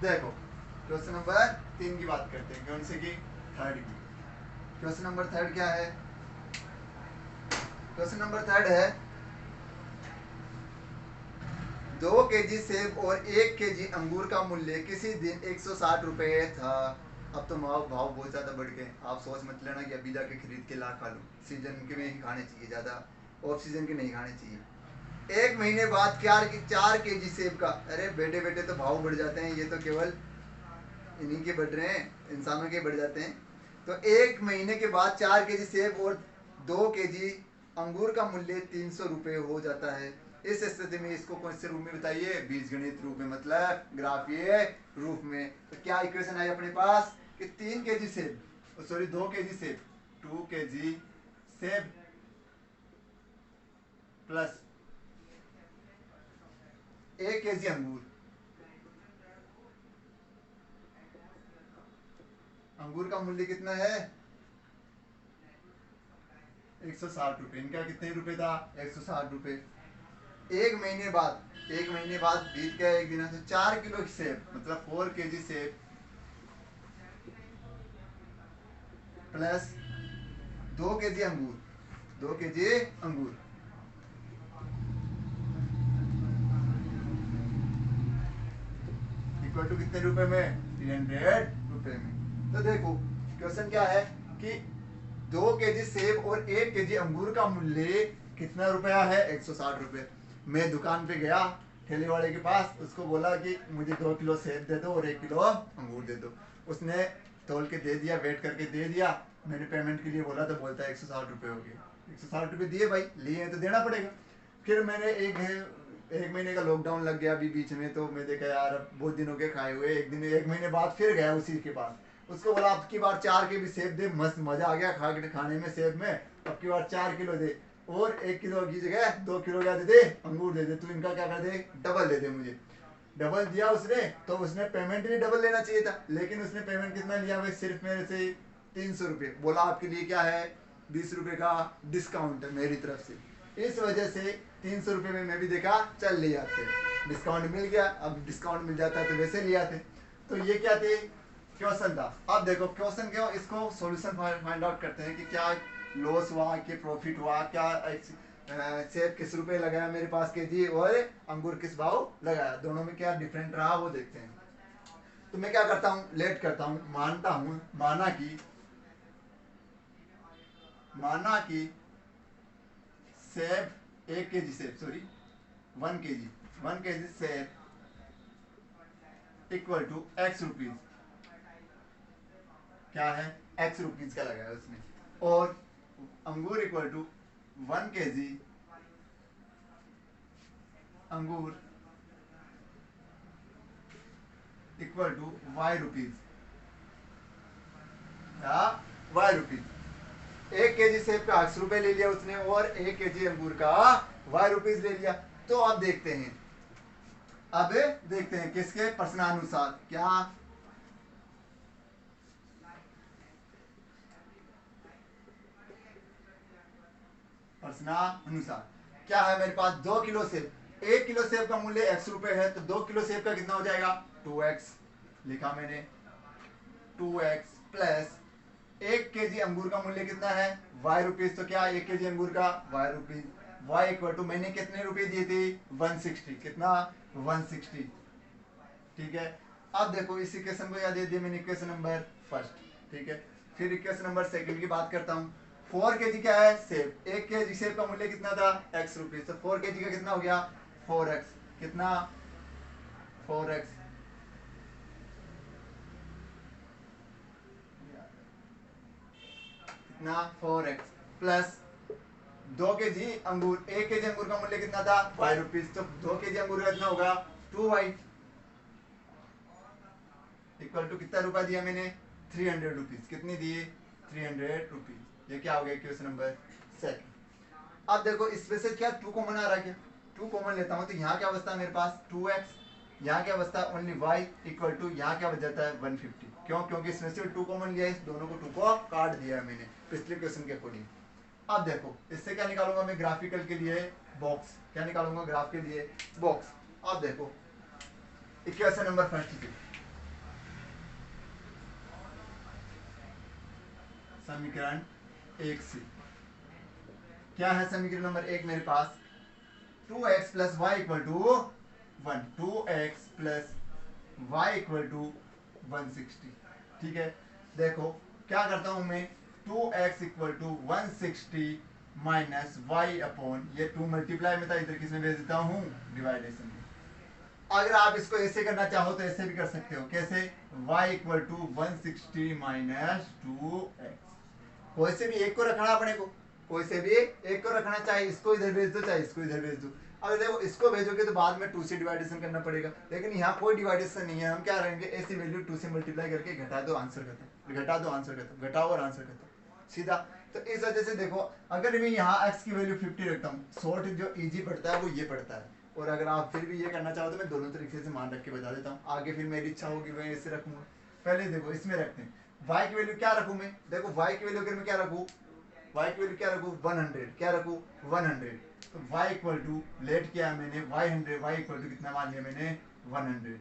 देखो क्वेश्चन नंबर 3 की बात करते हैं, कौन से की, थर्ड की। क्वेश्चन नंबर थर्ड क्या है, क्वेश्चन नंबर थर्ड है 2 केजी सेब और 1 केजी अंगूर का मूल्य किसी दिन 160 रुपए था। अब तो भाव बहुत ज्यादा बढ़ गए, आप सोच मत लेना कि अभी जाके खरीद के ला खा लो, सीजन के में ही खाने चाहिए, ज्यादा ऑफ सीजन के नहीं खाने चाहिए। 1 महीने बाद 4 केजी सेब का, अरे बेटे बेटे तो भाव बढ़ जाते हैं, ये तो केवल इन्हीं के बढ़ रहे हैं, इंसानों के बढ़ जाते हैं। तो 1 महीने के बाद 4 केजी सेब और 2 केजी अंगूर का मूल्य 300 रुपये हो जाता है। इस स्थिति में इसको कौन से रूप में बताइए, बीजगणित रूप में, मतलब ग्राफीय रूप में। तो क्या इक्वेशन आई अपने पास कि 3 केजी सेब, सॉरी 2 केजी सेब, 2 केजी सेब प्लस 1 केजी अंगूर, अंगूर का मूल्य कितना है, 160 रुपए। इनका कितने रुपए था, 160 रुपए। 1 महीने बाद बीत गया एक दिन, तो 4 किलो सेब मतलब 4 केजी सेब प्लस 2 केजी अंगूर, 2 केजी अंगूर इक्वल टू कितने रुपए में, 300 रुपए में। तो देखो क्वेश्चन क्या है कि 2 केजी सेब और 1 केजी अंगूर का मूल्य कितना रुपया है, 160 रुपए। मैं दुकान पे गया ठेले वाले के पास, उसको बोला कि मुझे 2 किलो सेब दे दो और 1 किलो अंगूर दे दो। उसने तोल के दे दिया, वेट करके दे दिया। मैंने पेमेंट के लिए बोला तो बोलता है 160 रुपये हो गए। 160 रुपये दिए भाई, लिए तो देना पड़ेगा। फिर मैंने एक महीने का लॉकडाउन लग गया अभी बीच में, तो मैं देखा यार अब बहुत दिन हो गए खाए हुए। एक महीने बाद फिर गया उसी के पास, उसको बोला अब की बार 4 के भी सेब दे, मस्त मजा आ गया खाने में सेब में, अब की बार 4 किलो दे, और 1 किलो की जगह 2 किलो क्या दे दे, अंगूर दे दे, तू इनका क्या कर दे, डबल दे दे मुझे। डबल दिया उसने, तो उसने पेमेंट भी डबल लेना चाहिए था, लेकिन उसने पेमेंट कितना लिया भाई, सिर्फ मेरे से 300 रुपये। बोला आपके लिए क्या है, 20 रुपये का डिस्काउंट है मेरी तरफ से। इस वजह से 300 रुपये में मैं भी देखा चल ले आते, डिस्काउंट मिल गया। अब डिस्काउंट मिल जाता तो वैसे ले आते। तो ये क्या थे, क्वेश्चन था। अब देखो क्वेश्चन क्या, इसको सॉल्यूशन फाइंड आउट करते हैं कि क्या लॉस हुआ, कि प्रॉफिट हुआ, क्या सेब किस रुपए लगाया मेरे पास केजी, और अंगूर किस भाव लगाया, दोनों में क्या डिफरेंट रहा वो देखते हैं। तो मैं क्या करता हूँ, लेट करता हूँ, मानता हूँ, माना कि सेब 1 केजी सेब, सॉरी 1 केजी सेब इक्वल टू एक्स रुपीज, क्या है, एक्स रुपीज का लगाया उसने, और अंगूर इक्वल टू 1 केजी अंगूर इक्वल टू वाई रुपीज, या वाई रुपीज। 1 केजी सेब का 80 रुपए ले लिया उसने, और 1 केजी अंगूर का वाई रुपीज ले लिया। तो अब देखते हैं किसके प्रश्नानुसार, क्या प्रश्नानुसार। क्या है मेरे पास 2 किलो सेब, 1 किलो सेब का मूल्य x रुपए है, तो 2 किलो सेब का कितना हो जाएगा 2x, लिखा मैंने 2x प्लस 1 केजी अंगूर का मूल्य कितना है y रुपीज, तो क्या 1 केजी अंगूर का y rupees, y equal to मैंने कितने रुपए दिए थे 160, कितना 160, ठीक है। अब देखो इस इक्वेशन को याद दे दिया मैंने इक्वेशन नंबर फर्स्ट, ठीक है। फिर इक्वेशन नंबर सेकंड की बात करता हूँ। 4 केजी क्या है सेब, 1 केजी सेब का मूल्य कितना था x रुपीज, तो 4 केजी का कितना हो गया 4x, कितना 4x, कितना 4x प्लस 2 केजी अंगूर, 1 केजी अंगूर का मूल्य कितना था y रुपीज, तो 2 केजी अंगूर का कितना होगा 2y, इक्वल टू कितना रुपया दिया मैंने 300 रुपीज, कितनी दिए 300 रुपीज। ये क्या हो गया क्वेश्चन नंबर सेकंड। अब देखो इसमें से क्या 2 कॉमन आ रहा है, क्या 2 कॉमन लेता हूं तो यहाँ क्या बचता है मेरे पास 2x, यहाँ क्या बचता है ओनली y, इक्वल टू यहाँ क्या बच जाता है 150, क्यों, क्योंकि इसमें से 2 कॉमन लिया है, इस दोनों को 2 को काट दिया है मैंने पिछले क्वेश्चन के अकॉर्डिंग। अब देखो इससे क्या निकालूंगा मैं ग्राफिकल के लिए बॉक्स, क्या निकालूंगा ग्राफ के लिए बॉक्स। अब देखो इक्वेशन नंबर फर्स्ट से समीकरण 1 से क्या है, समीकरण नंबर 1 मेरे पास 2x plus y equal to 1, 2x plus y equal to 160, ठीक है। देखो क्या करता हूं मैं 2x equal to 160 minus y upon, ये 2 मल्टीप्लाई में था इधर किसमें भेज देता हूं डिवाइडेशन में। अगर आप इसको ऐसे करना चाहो तो ऐसे भी कर सकते हो, कैसे y equal to 160 minus 2x, कोई से भी एक को रखना अपने को, कोई से भी एक को रखना, चाहे इसको इधर भेज दो चाहे इसको इधर भेज दो। अगर देखो इसको भेजोगे तो बाद में 2 से डिवाइडेशन करना पड़ेगा, लेकिन यहाँ कोई डिवाइडेशन नहीं है, हम क्या रहेंगे ऐसी वैल्यू 2 से मल्टीप्लाई करके घटा दो आंसर खत्म, घटा दो आंसर खत्म, घटाओ और आंसर खत्म सीधा। तो इस वजह से देखो अगर मैं यहाँ x की वैल्यू 50 रखता हूँ, शॉर्ट जो इजी पड़ता है वो ये पड़ता है, और अगर आप फिर भी ये करना चाहो तो मैं दोनों तरीके से मान रख के बता देता हूँ, आगे फिर मेरी इच्छा होगी मैं ऐसे रखूंगा। पहले देखो इसमें रखते हैं y की वैल्यू क्या रखूं मैं, देखो y की वैल्यू अगर मैं क्या रखूं, y की वैल्यू क्या रखूं 100, क्या रखूं 100, तो y इक्वल टू लेट किया है मैंने y इक्वल टू कितना मान लिया मैंने 100,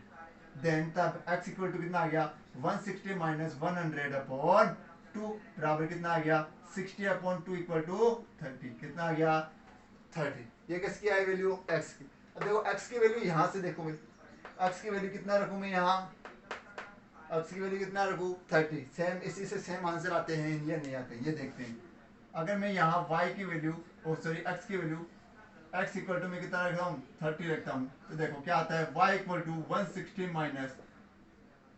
देन तब x इक्वल टू कितना आ गया 160 माइनस 100 अपॉन 2 बराबर कितना आ गया 60 अपॉन 2 इक्वल टू 30, कितना आ गया 30। ये किसकी आई वैल्यू x की। अब देखो x की वैल्यू यहां से देखो मैं, x की वैल्यू कितना रखूं मैं यहाँ, x की वैल्यू कितना रखूं 30, सेम इसी से सेम आंसर आते हैं या नहीं आते हैं ये देखते हैं। अगर मैं यहाँ y की वैल्यू x की वैल्यू x इक्वल टू मैं कितना रखता हूँ 30 रखता हूँ, तो देखो क्या आता है y equal to 160 minus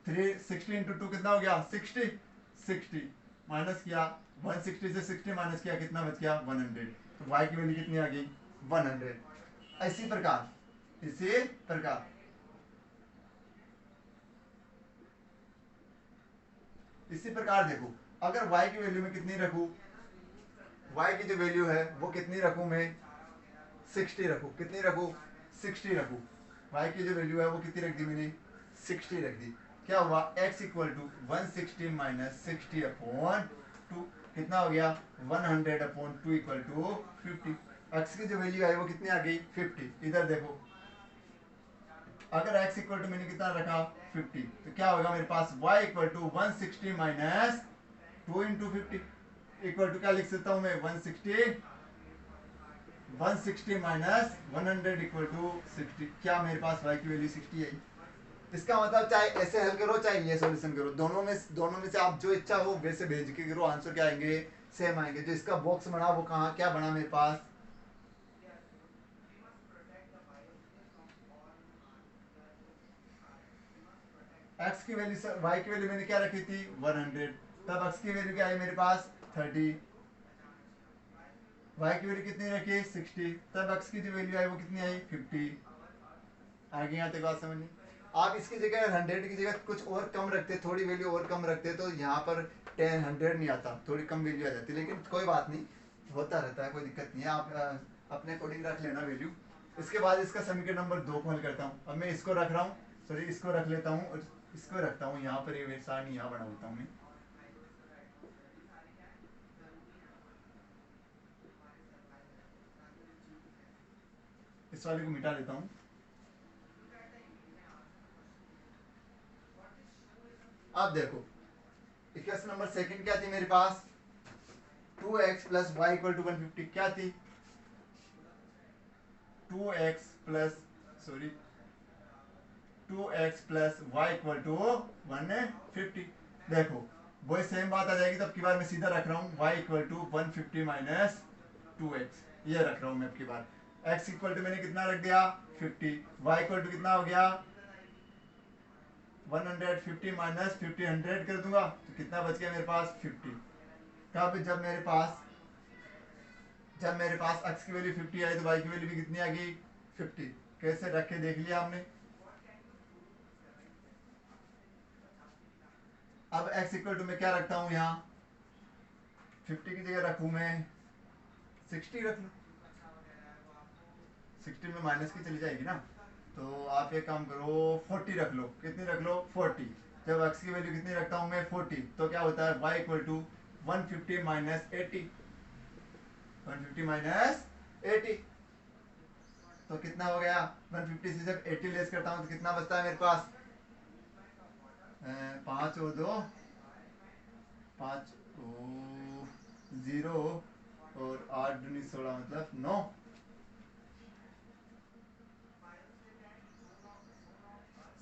360 into 2 कितना हो गया 60, 60 माइनस किया 160 से 60 माइनस किया कितना बच गया 100, तो y की वैल्यू कितनी आ गई 100। इसी प्रकार देखो अगर y की वैल्यू में कितनी रखूं, y की जो वैल्यू है वो कितनी रखूं मैं 60 रखूं, कितनी रखूं 60 रखूं, y की जो वैल्यू है वो कितनी रख दी मैंने 60 रख दी। क्या हुआ x equal to 160 minus 60 upon 2 कितना हो गया 100 अपॉन 2 इक्वल टू 50, x की जो वैल्यू है वो कितनी आ गई 50। इधर देखो अगर x इक्वल टू मैंने कितना रखा 50, तो क्या होगा मेरे पास y equal to 160 minus 2 into 50 equal to क्या लिख सकता हूं मैं 160 माइनस 100 इक्वल टू 60, क्या मेरे पास y की वैल्यू 60 है। इसका मतलब चाहे ऐसे हल करो चाहे ये सॉल्यूशन करो, दोनों में से आप जो इच्छा हो वैसे भेज के करो, आंसर क्या आएंगे सेम आएंगे। जो इसका बॉक्स बना वो कहाँ क्या बना मेरे पास x की वैल्यू y की वैल्यू मैंने क्या रखी थी 100, तब x की वैल्यू क्या आई मेरे पास 30, y की वैल्यू कितनी रखी 60, तब x की जो वैल्यू आई वो कितनी आई 50। आगे यहाँ तक बात समझ ली। आप इसकी जगह 100 की जगह कुछ और कम रखते, थोड़ी वैल्यू और कम रखते तो यहाँ पर 10 100 नहीं आता, थोड़ी कम वैल्यू आ जाती, लेकिन कोई बात नहीं होता रहता है, कोई दिक्कत नहीं है, आप अपने अकॉर्डिंग रख लेना वैल्यू। इसके बाद इसका समीकरण नंबर 2 को हल करता हूँ। अब मैं इसको रख रहा हूँ, सॉरी इसको रख लेता हूँ और इसको रखता हूँ यहाँ पर, ये साइन यहाँ बना होता हूँ मैं। इस वाले को मिटा लेता हूँ। अब देखो इक्वेशन नंबर सेकंड क्या थी मेरे पास, 2x plus y equal to 150 क्या थी, 2x plus sorry 2x plus y equal to 150। देखो वही सेम बात आ जाएगी, तो अब की बार मैं सीधा रख रहा हूँ y equal to 150 minus 2x, ये रख रहा हूँ मैं अब की बार। x इक्वल टू मैंने कितना रख दिया 50, y इक्वल टू कितना हो गया 150 माइनस 50 100 कर दूंगा तो कितना बच गया मेरे पास 50। कब, जब मेरे पास x की वैल्यू 50 आई तो y की वैल्यू भी कितनी आ गई 50। कैसे रख के देख लिया हमने। अब x इक्वल टू मैं क्या रखता हूं यहाँ 50 की जगह रखूं मैं 60 रख लूं, 60 में माइनस की चली जाएगी ना, तो आप एक काम करो 40 रख लो। कितनी रख लो 40। जब x की वैल्यू कितनी रखता हूं मैं 40 तो क्या होता है y equal to 150 minus 80, 150 minus 80 तो कितना हो गया 150 से जब 80 लेस करता हूं तो कितना बचता है मेरे पास 5 और 2 5 0 और 8 दूनी 16 मतलब 9।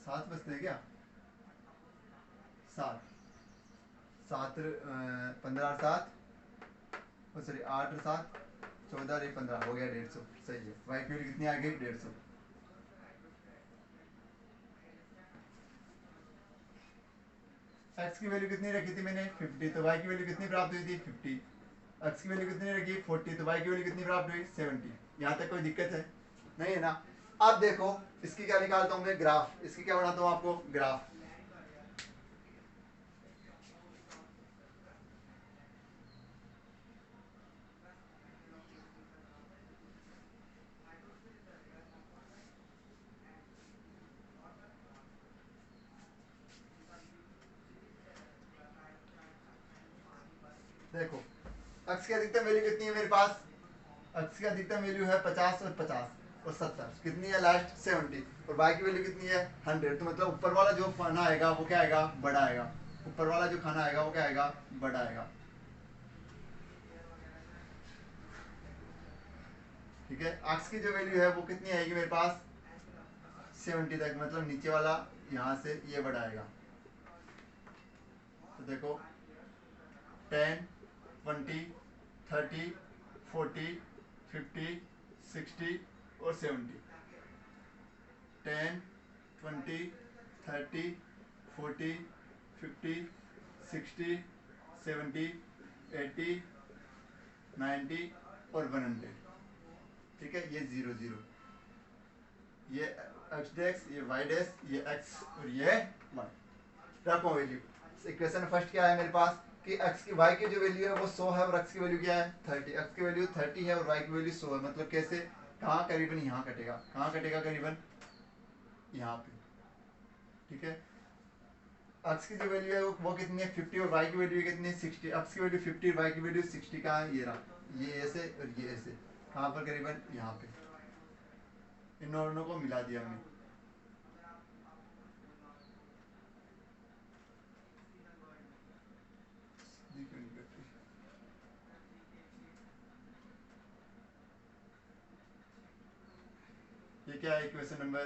7 बचते हैं क्या 7 7 15 7 सॉरी 8 7 14 15 हो गया 150। सही है, वाई की वैल्यू कितनी आ गई 150। एक्स की वैल्यू कितनी रखी थी मैंने 50, तो वाई की वैल्यू कितनी प्राप्त हुई थी 50। एक्स की वैल्यू कितनी रखी 40, तो वाई की वैल्यू कितनी प्राप्त हुई 70। यहाँ तक कोई दिक्कत है नहीं है ना। अब देखो इसकी क्या निकालता हूँ मैं ग्राफ, इसकी क्या बनाता हूँ आपको ग्राफ। देखो एक्स की अधिकतम वैल्यू कितनी है मेरे पास, एक्स की अधिकतम वैल्यू है 50 और 50 और 70, कितनी है लास्ट 70, और वाई की वैल्यू कितनी है 100। तो मतलब ऊपर वाला जो खाना आएगा वो क्या आएगा बड़ा आएगा, ऊपर वाला जो खाना आएगा वो क्या आएगा बड़ा आएगा। ठीक है, एक्स की जो वैल्यू है वो कितनी आएगी मेरे पास 70 तक, मतलब नीचे वाला यहाँ से ये बड़ा आएगा। तो देखो 10 20 30 40 50 60 और 70, 10 20 30 40 50 60 70 80 90 और 100। ठीक है, ये 0 0, ये x डेक्स, ये y डेक्स, ये x और ये y। रखो वैल्यू। इक्वेशन फर्स्ट क्या है मेरे पास कि x की y की जो वैल्यू है वो 100 है और x की वैल्यू क्या है 30। x की वैल्यू 30 है और y की वैल्यू 100 है, मतलब कैसे, कहाँ करीबन यहाँ कटेगा, कहाँ कटेगा करीबन यहाँ पे। ठीक है, x की जो वैल्यू है वो कितनी है 50 और y की वैल्यू कितनी है 60। x की वैल्यू 50 और y की वैल्यू 60, कहाँ है ये रहा, ये ऐसे और ये ऐसे, कहाँ पर करीबन यहाँ पे, इन दोनों को मिला दिया हमने। ये क्या है equation number,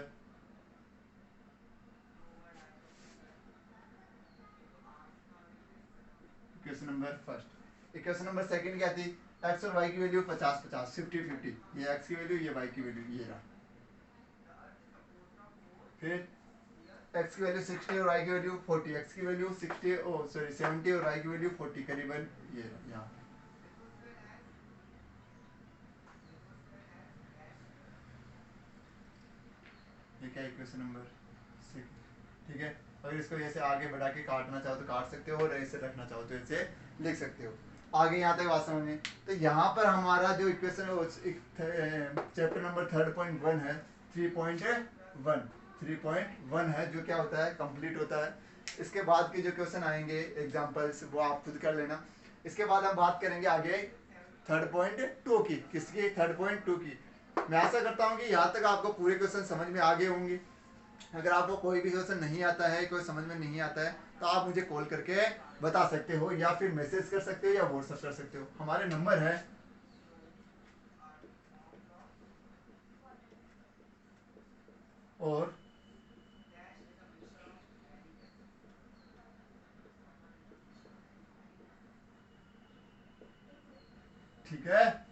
equation number first. Equation number second क्या थी, x और y की वैल्यू 50 50 50 50, ये x की वैल्यू ये y की वैल्यू ये रहा। फिर x की वैल्यू 60 और y की वैल्यू 40, x की वैल्यू 60 ओ सॉरी 70 और y की वैल्यू 40, करीबन ये यहाँ। ये क्या इक्वेशन नंबर 6। ठीक है, अगर इसको ऐसे आगे बढ़ा के काटना चाहो तो काट सकते हो और ऐसे रखना चाहो तो ऐसे लिख सकते हो। आगे यहाँ तक बात समझ में। तो यहाँ पर हमारा जो इक्वेशन चैप्टर नंबर 3.1 है, 3.1 3.1 है, जो क्या होता है कंप्लीट होता है। इसके बाद के जो क्वेश्चन आएंगे एग्जाम्पल्स वो आप खुद कर लेना। इसके बाद हम बात करेंगे आगे 3.2 की, किसकी 3.2 की। मैं आशा करता हूँ कि यहाँ तक आपको पूरे क्वेश्चन समझ में आ गए होंगे। अगर आपको कोई भी क्वेश्चन नहीं आता है, कोई समझ में नहीं आता है, तो आप मुझे कॉल करके बता सकते हो, या फिर मैसेज कर सकते हो, या व्हाट्सएप कर सकते हो। हमारे नंबर है और ठीक है।